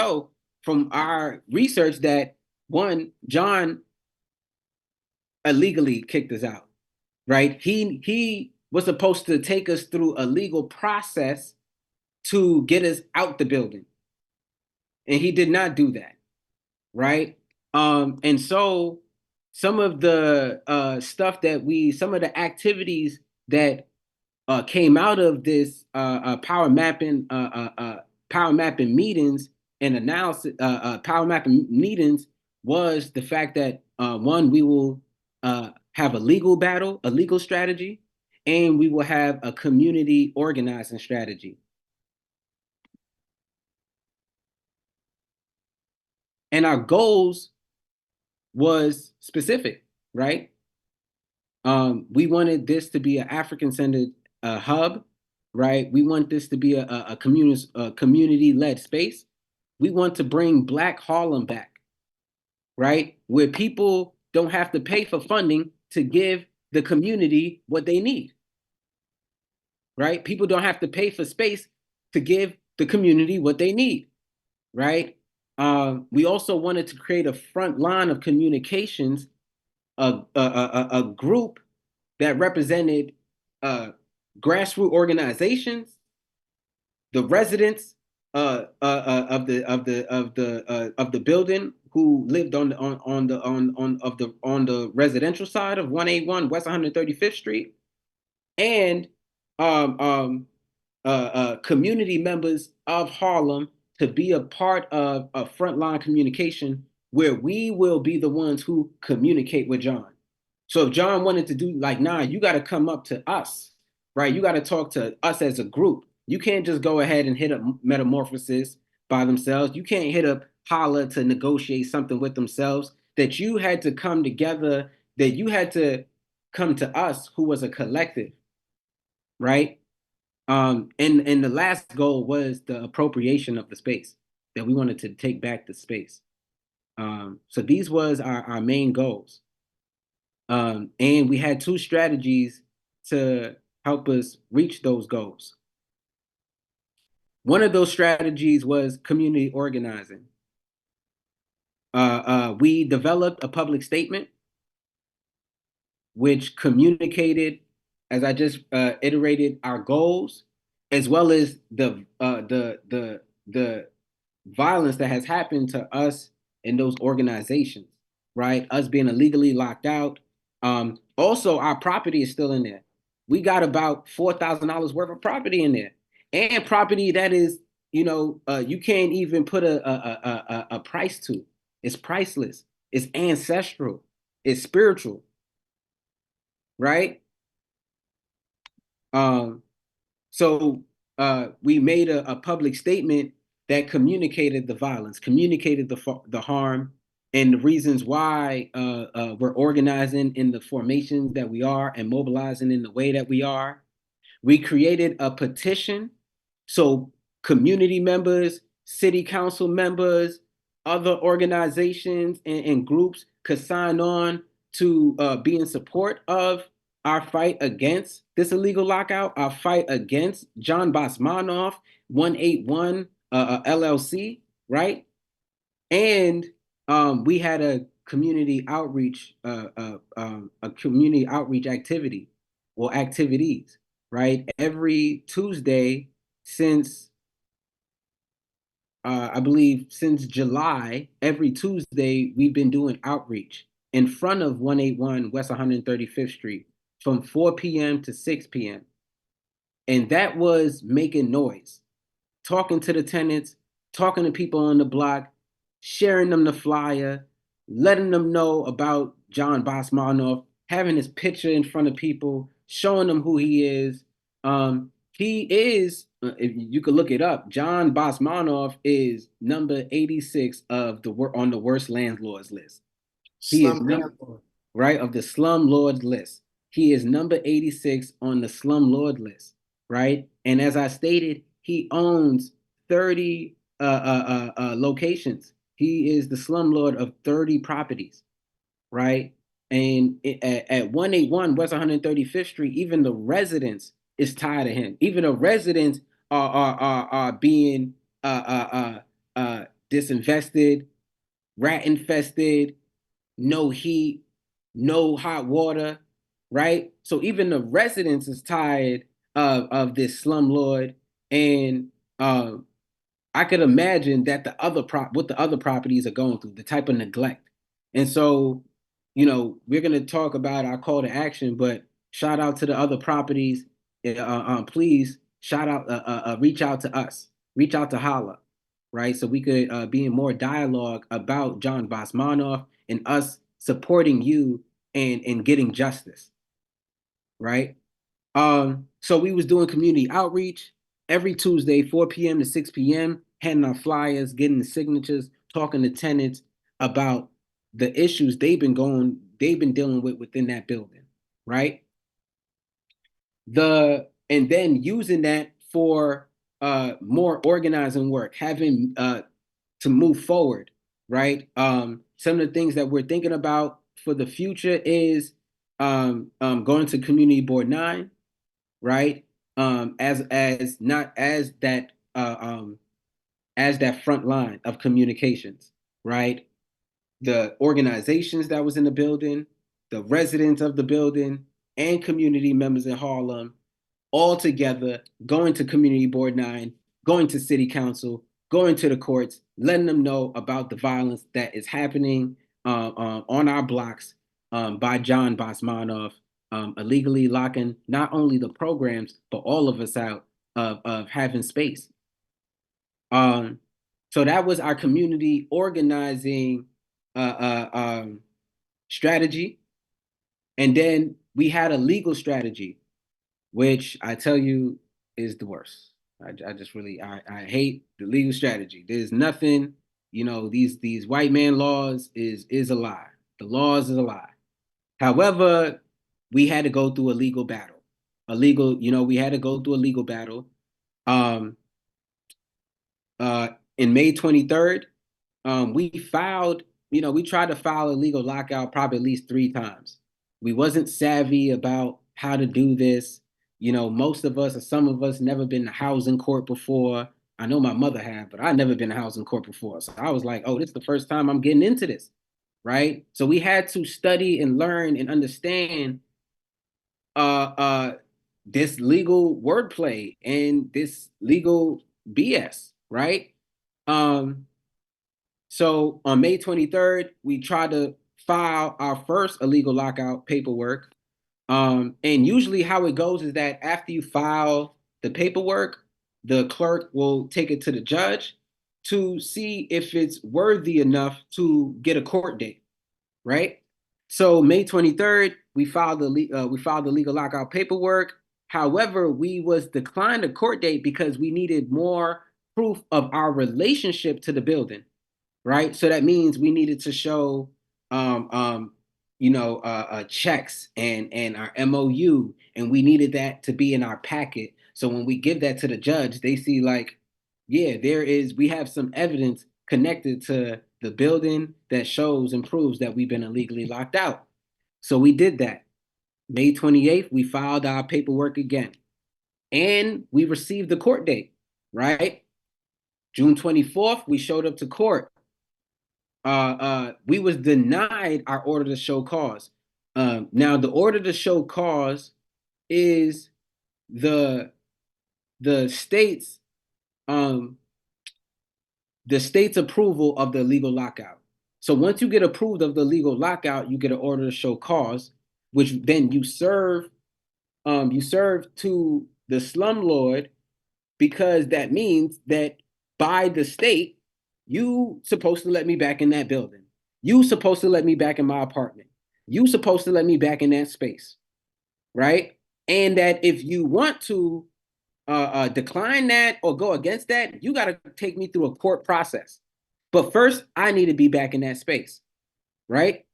from our research, that one, John illegally kicked us out, right? He was supposed to take us through a legal process to get us out the building, and he did not do that, right? And so some of the some of the activities that came out of this power mapping meetings and analysis, power mapping meetings, was the fact that one, we will have a legal battle, a legal strategy, and we will have a community organizing strategy. And our goals was specific, right? We wanted this to be an African-centered hub, right? We want this to be a community-led space. We want to bring Black Harlem back, right? Where people don't have to pay for funding to give the community what they need, right? People don't have to pay for space to give the community what they need, right? We also wanted to create a front line of communications, a group that represented grassroots organizations, the residents of the building who lived on the residential side of 181 West 135th Street, and community members of Harlem, to be a part of a frontline communication where we will be the ones who communicate with John. So if John wanted to do like, nah, you got to come up to us, right? You got to talk to us as a group. You can't just go ahead and hit up Metamorphosis by themselves. You can't hit up H.O.L.L.A to negotiate something with themselves. That you had to come together, that you had to come to us, who was a collective, right? And the last goal was the appropriation of the space, that we wanted to take back the space. So these was our main goals. And we had two strategies to help us reach those goals. One of those strategies was community organizing. We developed a public statement which communicated, as I just iterated, our goals, as well as the violence that has happened to us in those organizations, right? Us being illegally locked out. Also, our property is still in there. We got about $4,000 worth of property in there, and property that is, you can't even put a price to. It's priceless. It's ancestral. It's spiritual, right? So we made a public statement that communicated the violence, communicated the harm, and the reasons why we're organizing in the formations that we are and mobilizing in the way that we are. We created a petition so community members, city council members, other organizations and groups could sign on to be in support of our fight against this illegal lockout, our fight against John Bosmanoff, 181 LLC, right? And we had a community outreach activity or activities, right? Every Tuesday since I believe since July, every Tuesday we've been doing outreach in front of 181 West 135th Street from 4 p.m. to 6 p.m. And that was making noise, talking to the tenants, talking to people on the block, sharing them the flyer, letting them know about John Bosmanoff, having his picture in front of people, showing them who he is. He is, if you could look it up, John Bosmanoff is number 86 of on the worst landlords list. He is Slum landlord. right of the slum lords list. He is number 86 on the slum lord list, right? And as I stated, he owns 30 locations. He is the slumlord of 30 properties, right? And at 181 West 135th Street, even the residents is tired of him. Even the residents are being disinvested, rat infested, no heat, no hot water, right? So even the residents is tired of this slumlord, and I could imagine that what the other properties are going through, the type of neglect. And so, we're gonna talk about our call to action, but shout out to the other properties. Please shout out, reach out to us, reach out to H.O.L.L.A, right? So we could be in more dialogue about John Bosmanoff and us supporting you and getting justice, right? So we was doing community outreach every Tuesday, 4 p.m. to 6 p.m., handing out flyers, getting the signatures, talking to tenants about the issues they've been dealing with within that building, right? And then using that for more organizing work, having to move forward, right? Some of the things that we're thinking about for the future is going to Community Board 9, right? As not as that front line of communications, right? The organizations that was in the building, the residents of the building, and community members in Harlem, all together, going to Community Board 9, going to City Council, going to the courts, letting them know about the violence that is happening on our blocks by John Bosmanoff, illegally locking not only the programs, but all of us out of having space. So that was our community organizing strategy. And then we had a legal strategy, which I tell you is the worst. I just really I hate the legal strategy. There's nothing, these white man laws is a lie. The laws is a lie. However, we had to go through a legal battle. We had to go through a legal battle. In May 23rd, we filed, we tried to file a legal lockout probably at least 3 times. We wasn't savvy about how to do this. Most of us or some of us never been to housing court before. I know my mother had, but I never been to housing court before. So I was like, oh, this is the first time I'm getting into this, right? So we had to study and learn and understand this legal wordplay and this legal BS, right? So on May 23rd, we tried to file our first illegal lockout paperwork. And usually how it goes is that after you file the paperwork, the clerk will take it to the judge to see if it's worthy enough to get a court date, right? So May 23rd, we filed the legal lockout paperwork. However, we was declined a court date because we needed more proof of our relationship to the building, right? So that means we needed to show, checks and our MOU, and we needed that to be in our packet. So when we give that to the judge, they see like, yeah, we have some evidence connected to the building that shows and proves that we've been illegally locked out. So we did that. May 28th, we filed our paperwork again. And we received the court date, right? June 24th, we showed up to court. We was denied our order to show cause. Now the order to show cause is the state's approval of the legal lockout. So once you get approved of the legal lockout, you get an order to show cause, which then you serve to the slumlord, because that means that by the state, you supposed to let me back in that building. You supposed to let me back in my apartment. You supposed to let me back in that space, right? And that if you want to decline that or go against that, you got to take me through a court process. But first, I need to be back in that space, right?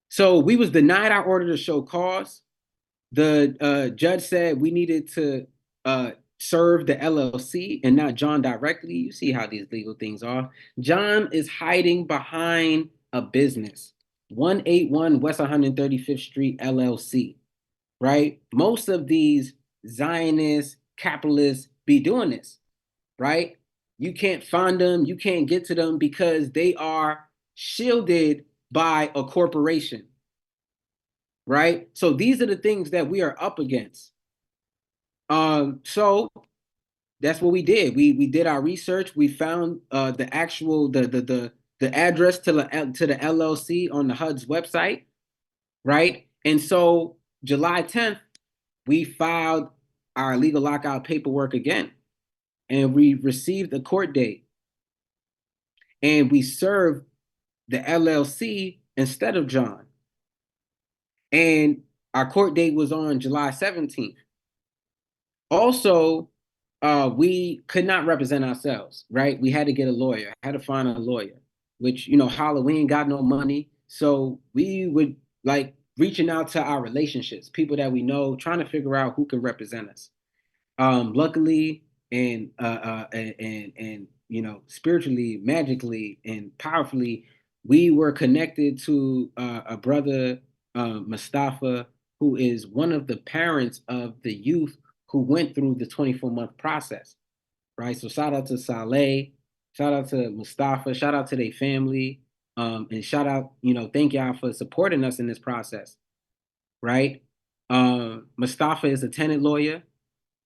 So we was denied our order to show cause. The judge said we needed to serve the LLC and not John directly. You see how these legal things are. John is hiding behind a business, 181 West 135th Street LLC, right? Most of these Zionist capitalists be doing this, right? You can't find them, you can't get to them because they are shielded by a corporation, right? So these are the things that we are up against. So that's what we did. We did our research. We found the actual the address to the LLC on the HUD's website, right? And so July 10th, we filed our legal lockout paperwork again, and we received a court date, and we served the LLC instead of John. And our court date was on July 17th. Also, we could not represent ourselves, right? We had to get a lawyer, had to find a lawyer, which, H.O.L.L.A, we ain't got no money. So we would like reaching out to our relationships, people that we know, trying to figure out who can represent us. Luckily and spiritually, magically, and powerfully, we were connected to a brother, Mustafa, who is one of the parents of the youth who went through the 24-month process, right? So shout out to H.O.L.L.A, shout out to Mustafa, shout out to their family, and shout out, thank y'all for supporting us in this process, right? Mustafa is a tenant lawyer,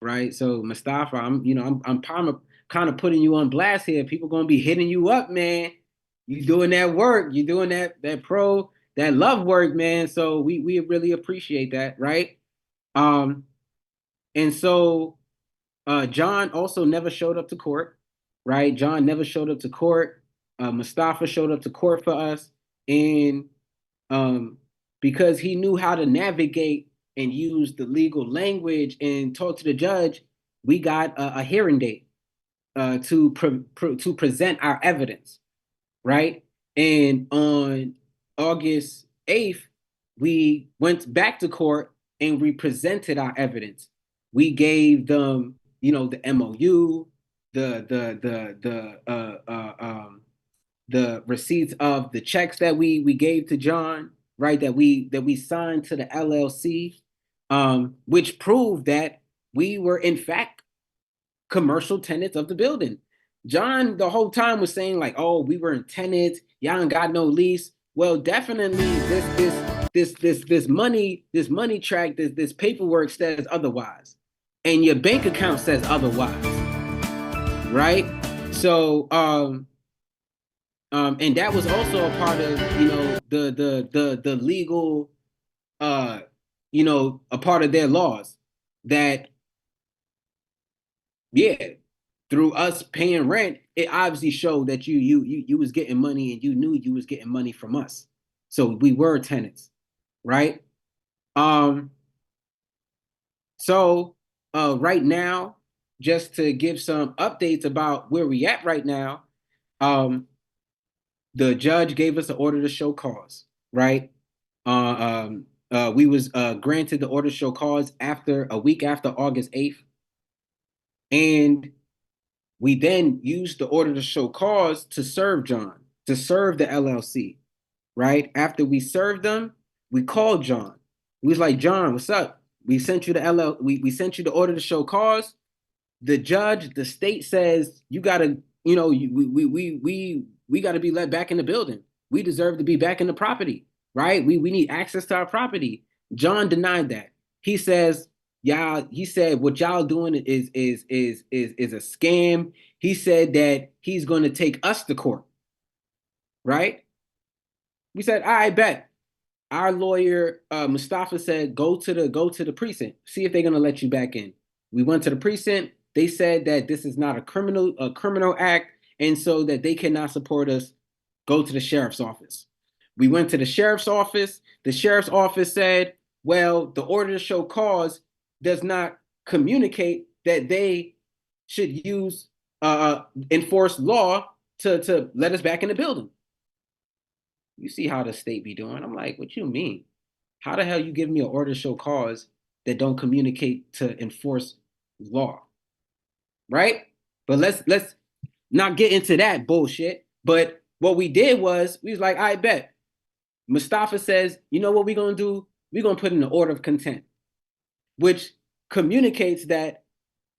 right? So Mustafa, I'm kind of putting you on blast here. People gonna be hitting you up, man. You doing that work, you doing that love work, man. So we really appreciate that, right? And so John also never showed up to court, right? John never showed up to court. Mustafa showed up to court for us, and because he knew how to navigate and use the legal language and talk to the judge, we got a hearing date to present our evidence, right? And on August 8th, we went back to court and we presented our evidence. We gave them, the MOU, the receipts of the checks that we gave to John, right? That we signed to the LLC, which proved that we were in fact commercial tenants of the building. John the whole time was saying like, "Oh, we were in tenants. Y'all ain't got no lease." Well, definitely this money track, this paperwork says otherwise, and your bank account says otherwise, right? So and that was also a part of the legal a part of their laws that through us paying rent, it obviously showed that you was getting money, and you knew you was getting money from us. So we were tenants, right? So right now, just to give some updates about where we at right now, the judge gave us an order to show cause, right? We was granted the order to show cause a week after August 8th. And we then used the order to show cause to serve John, to serve the LLC, right? After we served them, we called John. We was like, John, what's up? We sent you the we sent you the order to show cause. The judge, the state says you gotta, we gotta be let back in the building. We deserve to be back in the property, right? We need access to our property. John denied that. He says, he said what y'all doing is a scam. He said that he's gonna take us to court, right? We said, all right, bet. Our lawyer, Mustafa, said, go to the precinct, see if they're gonna let you back in. We went to the precinct. They said that this is not a criminal act, and so that they cannot support us. Go to the sheriff's office. We went to the sheriff's office. The sheriff's office said, well, the order to show cause does not communicate that they should use enforce law to let us back in the building. You see how the state be doing. I'm like, what you mean? How the hell you give me an order to show cause that don't communicate to enforce law? Right? But let's not get into that bullshit. But what we did was we was like, I bet. Mustafa says, you know what we're gonna do? We're gonna put in an order of contempt, which communicates that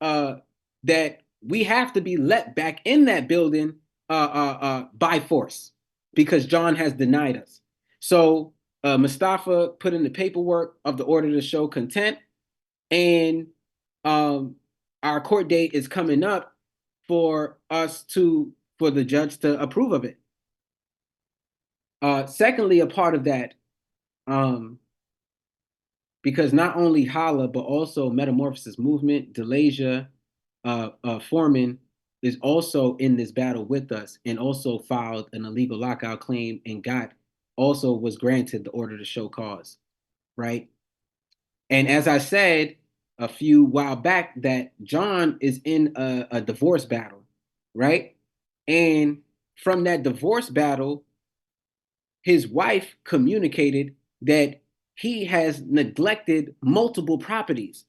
that we have to be let back in that building by force because John has denied us. So Mustafa put in the paperwork of the order to show contempt, and our court date is coming up for the judge to approve of it. Secondly, a part of that, because not only H.O.L.L.A, but also Metamorphosis Movement, Delasia, Foreman is also in this battle with us and also filed an illegal lockout claim and was granted the order to show cause, right? And as I said a few while back, that John is in a divorce battle, right? And from that divorce battle, his wife communicated that he has neglected multiple properties,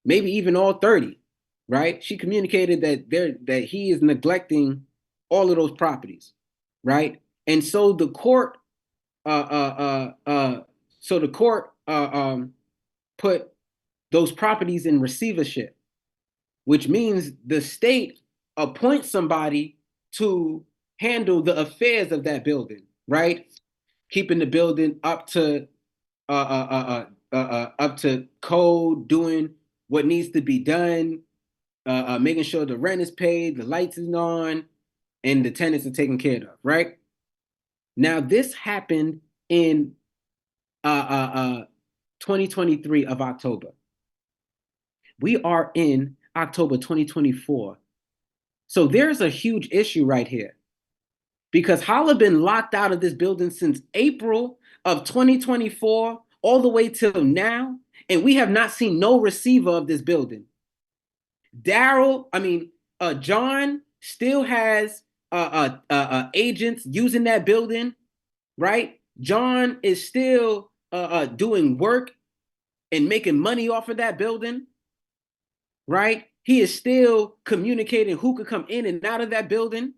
maybe even all 30, right? She communicated that he is neglecting all of those properties, right? And so the court put those properties in receivership, which means the state appoints somebody to handle the affairs of that building, right? Keeping the building up to code, doing what needs to be done, making sure the rent is paid, the lights is on, and the tenants are taken care of, right? Now, this happened in 2023 of October. We are in October 2024. So there's a huge issue right here because H.O.L.L.A been locked out of this building since April of 2024 all the way till now, and we have not seen no receiver of this building. John still has agents using that building, right? John is still doing work and making money off of that building, right? He is still communicating who could come in and out of that building.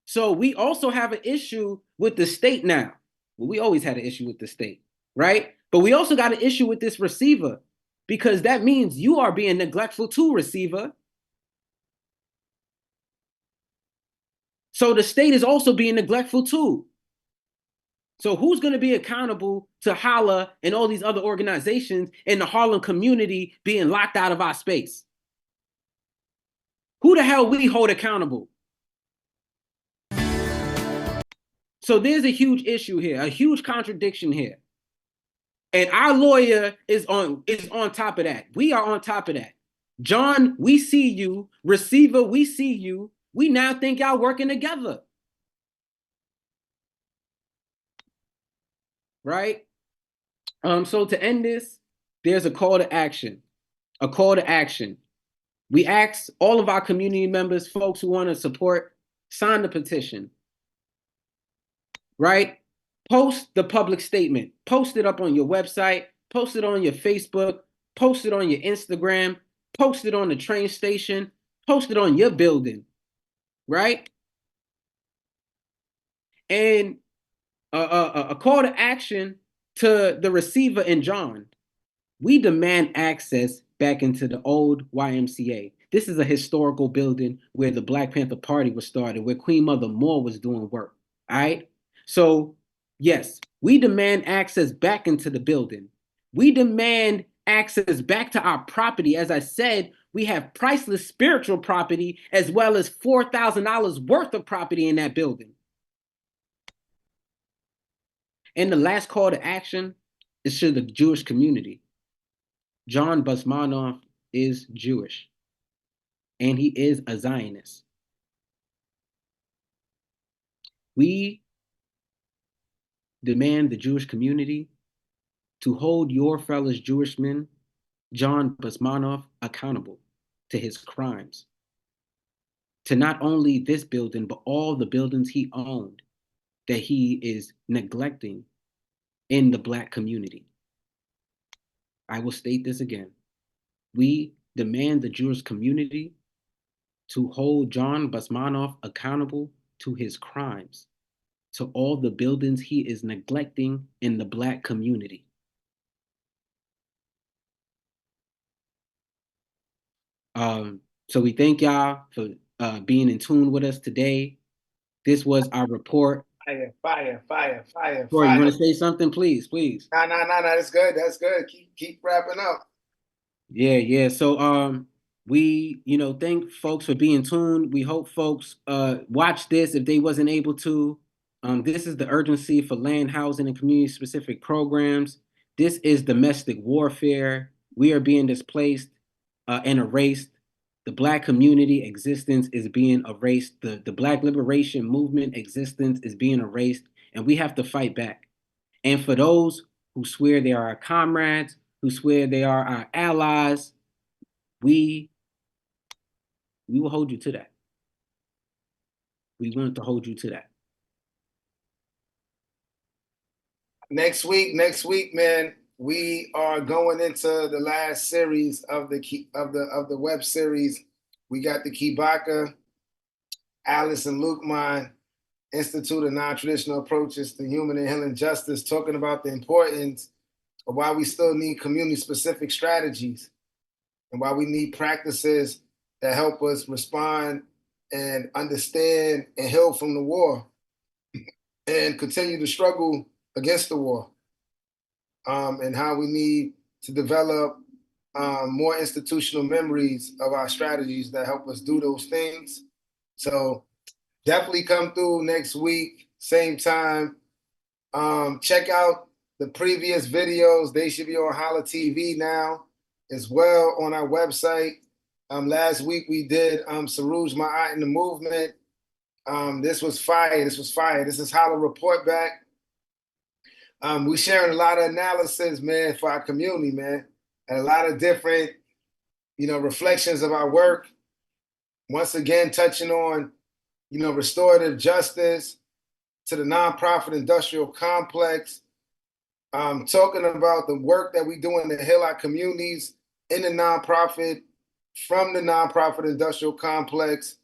So we also have an issue with the state now. Well, we always had an issue with the state, right? But we also got an issue with this receiver because that means you are being neglectful too, receiver. So the state is also being neglectful too. So who's going to be accountable to H.O.L.L.A and all these other organizations in the Harlem community being locked out of our space? Who the hell we hold accountable? So there's a huge issue here, a huge contradiction here. And our lawyer is on top of that. We are on top of that. John, we see you. Receiver, we see you. We now think y'all working together. Right? So to end this, there's a call to action. A call to action. We ask all of our community members, folks who want to support, sign the petition. Right? Post the public statement. Post it up on your website. Post it on your Facebook. Post it on your Instagram. Post it on the train station. Post it on your building. Right? And a call to action To the receiver and John, we demand access back into the old YMCA. This is a historical building where the Black Panther Party was started, where Queen Mother Moore was doing work. All right. So, yes, we demand access back into the building. We demand access back to our property. As I said, we have priceless spiritual property as well as $4,000 worth of property in that building. And the last call to action is to the Jewish community. John Basmanov is Jewish, and he is a Zionist. We demand the Jewish community to hold your fellow Jewish man, John Basmanov, accountable to his crimes, to not only this building, but all the buildings he owned that he is neglecting in the Black community. I will state this again. We demand the Jewish community to hold John Basmanov accountable to his crimes, to all the buildings he is neglecting in the Black community. So we thank y'all for being in tune with us today. This was our report. Fire. Corey, you want to say something, please? Nah. That's good. Keep wrapping up. Yeah. So we thank folks for being tuned. We hope folks watch this if they wasn't able to. This is the urgency for land, housing, and community specific programs. This is domestic warfare. We are being displaced and erased. The Black community existence is being erased. The Black liberation movement existence is being erased, and we have to fight back. And for those who swear they are our comrades, who swear they are our allies, we will hold you to that. We want to hold you to that. Next week, man, we are going into the last series of the web series. We got the Kibaka, Alice and Lukman Institute of Non-Traditional Approaches to Human and Healing Justice, talking about the importance of why we still need community-specific strategies and why we need practices that help us respond and understand and heal from the war and continue to struggle against the war, and how we need to develop more institutional memories of our strategies that help us do those things. So definitely come through next week, same time. Check out the previous videos. They should be on H.O.L.L.A TV now as well on our website. Last week we did Saruj Ma'at in the movement. This was fire. This is H.O.L.L.A report back. We sharing a lot of analysis, man, for our community, man, and a lot of different, reflections of our work. Once again, touching on, restorative justice to the nonprofit industrial complex, talking about the work that we do in the heal our communities in the nonprofit, from the nonprofit industrial complex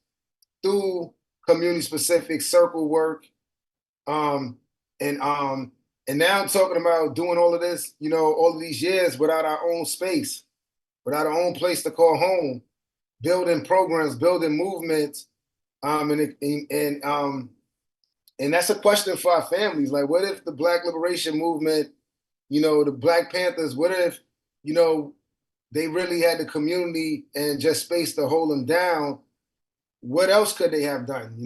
through community-specific circle work, and now I'm talking about doing all of this, all of these years without our own space, without our own place to call home, building programs, building movements, and that's a question for our families. Like, what if the Black liberation movement, the Black Panthers, what if, they really had the community and just space to hold them down? What else could they have done,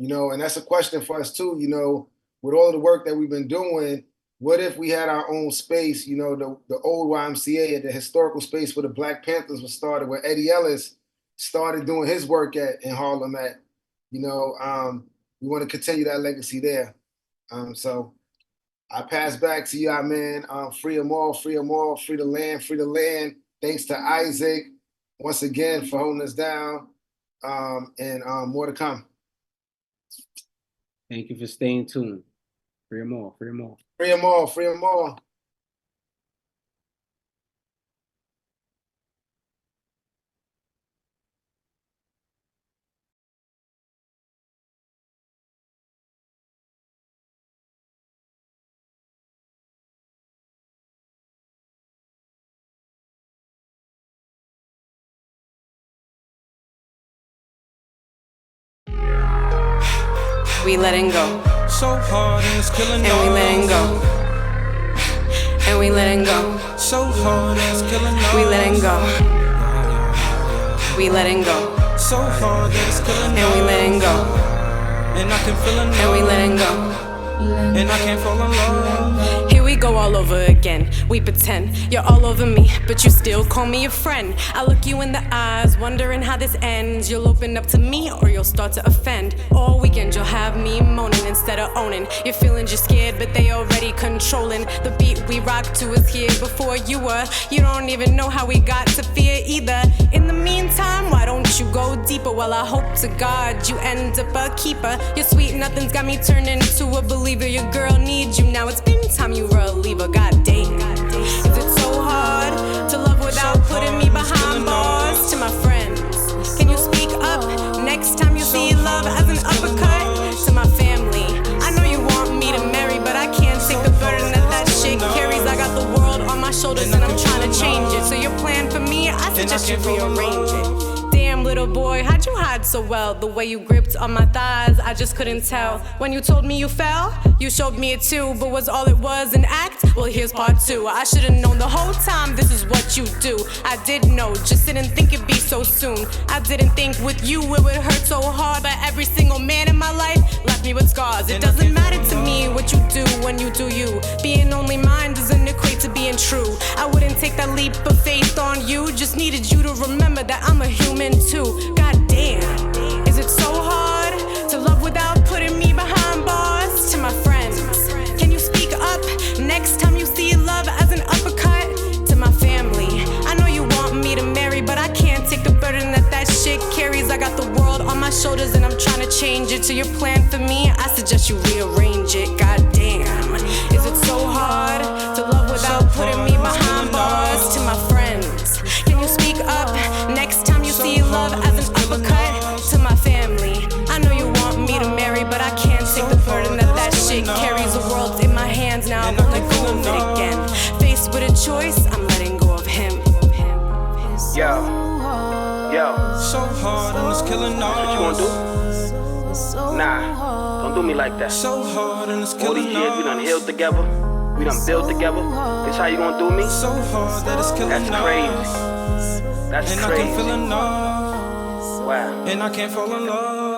and that's a question for us too, with all the work that we've been doing. What if we had our own space, the old YMCA, the historical space where the Black Panthers was started, where Eddie Ellis started doing his work in Harlem at, we want to continue that legacy there. So I pass back to y'all, man. Free them all, free them all, free the land. Thanks to Isaac once again for holding us down, and more to come. Thank you for staying tuned. Free them all. Free them all. we letting go. So hard and it's killing And we letting go. And we letting go. So hard and it's killing We letting go. We letting go. So hard that it's killing And we letting go. And I can feel it And we letting go. And I can't fall in love. Here we go all over again. We pretend you're all over me, but you still call me a friend. I look you in the eyes, wondering how this ends. You'll open up to me or you'll start to offend. All weekend you'll have me moaning instead of owning. Your feelings you're scared, but they already controlling. The beat we rock to is here before you were. You don't even know how we got to fear either. In the meantime, why don't you go deeper? Well, I hope to God you end up a keeper. Your sweet nothing's got me turning into a believer. Your girl needs you now. It's been time you were a leaver. God damn. Is it so hard to love without putting me behind bars? To my friends, can you speak up next time you see love as an uppercut? To my family, I know you want me to marry, but I can't take the burden that shit carries. I got the world on my shoulders and I'm trying to change it. So your plan for me, I suggest you rearrange it. Damn, little boy, how'd you hide so well? The way you gripped on my thighs, I just couldn't tell. When you told me you fell, you showed me it too. But was all it was an act? Well, here's part two. I should've known the whole time this is what you do. I did know, just didn't think it'd be so soon. I didn't think with you it would hurt so hard. But every single man in my life left me with scars. It doesn't matter to me what you do when you do you. Being only mine doesn't equate to being true. I wouldn't take that leap of faith on you. Just needed you to remember that I'm a human too. God damn, is it so hard to love without putting me behind bars? To my friends, can you speak up next time you see love as an uppercut? To my family, I know you want me to marry, but I can't take the burden that shit carries. I got the world on my shoulders and I'm trying to change it. To your plan for me, I suggest you rearrange it. God damn, is it so hard to love without putting me behind bars? To my friends, can you speak up next time you see love as an uppercut? To my family, I know you want me to marry, but I can't take the burden that shit carries. The world's in my hands now, I won't let go of it again. Faced with a choice, I'm letting go of him. Yo, So hard and it's killing all. what you gonna do? Nah, don't do me like that. So hard and it's All killing these years we done healed together, we done built together. This how you gonna do me? So hard that it's killing That's crazy. That's And I can feel crazy. enough. Wow. And I can't fall in love.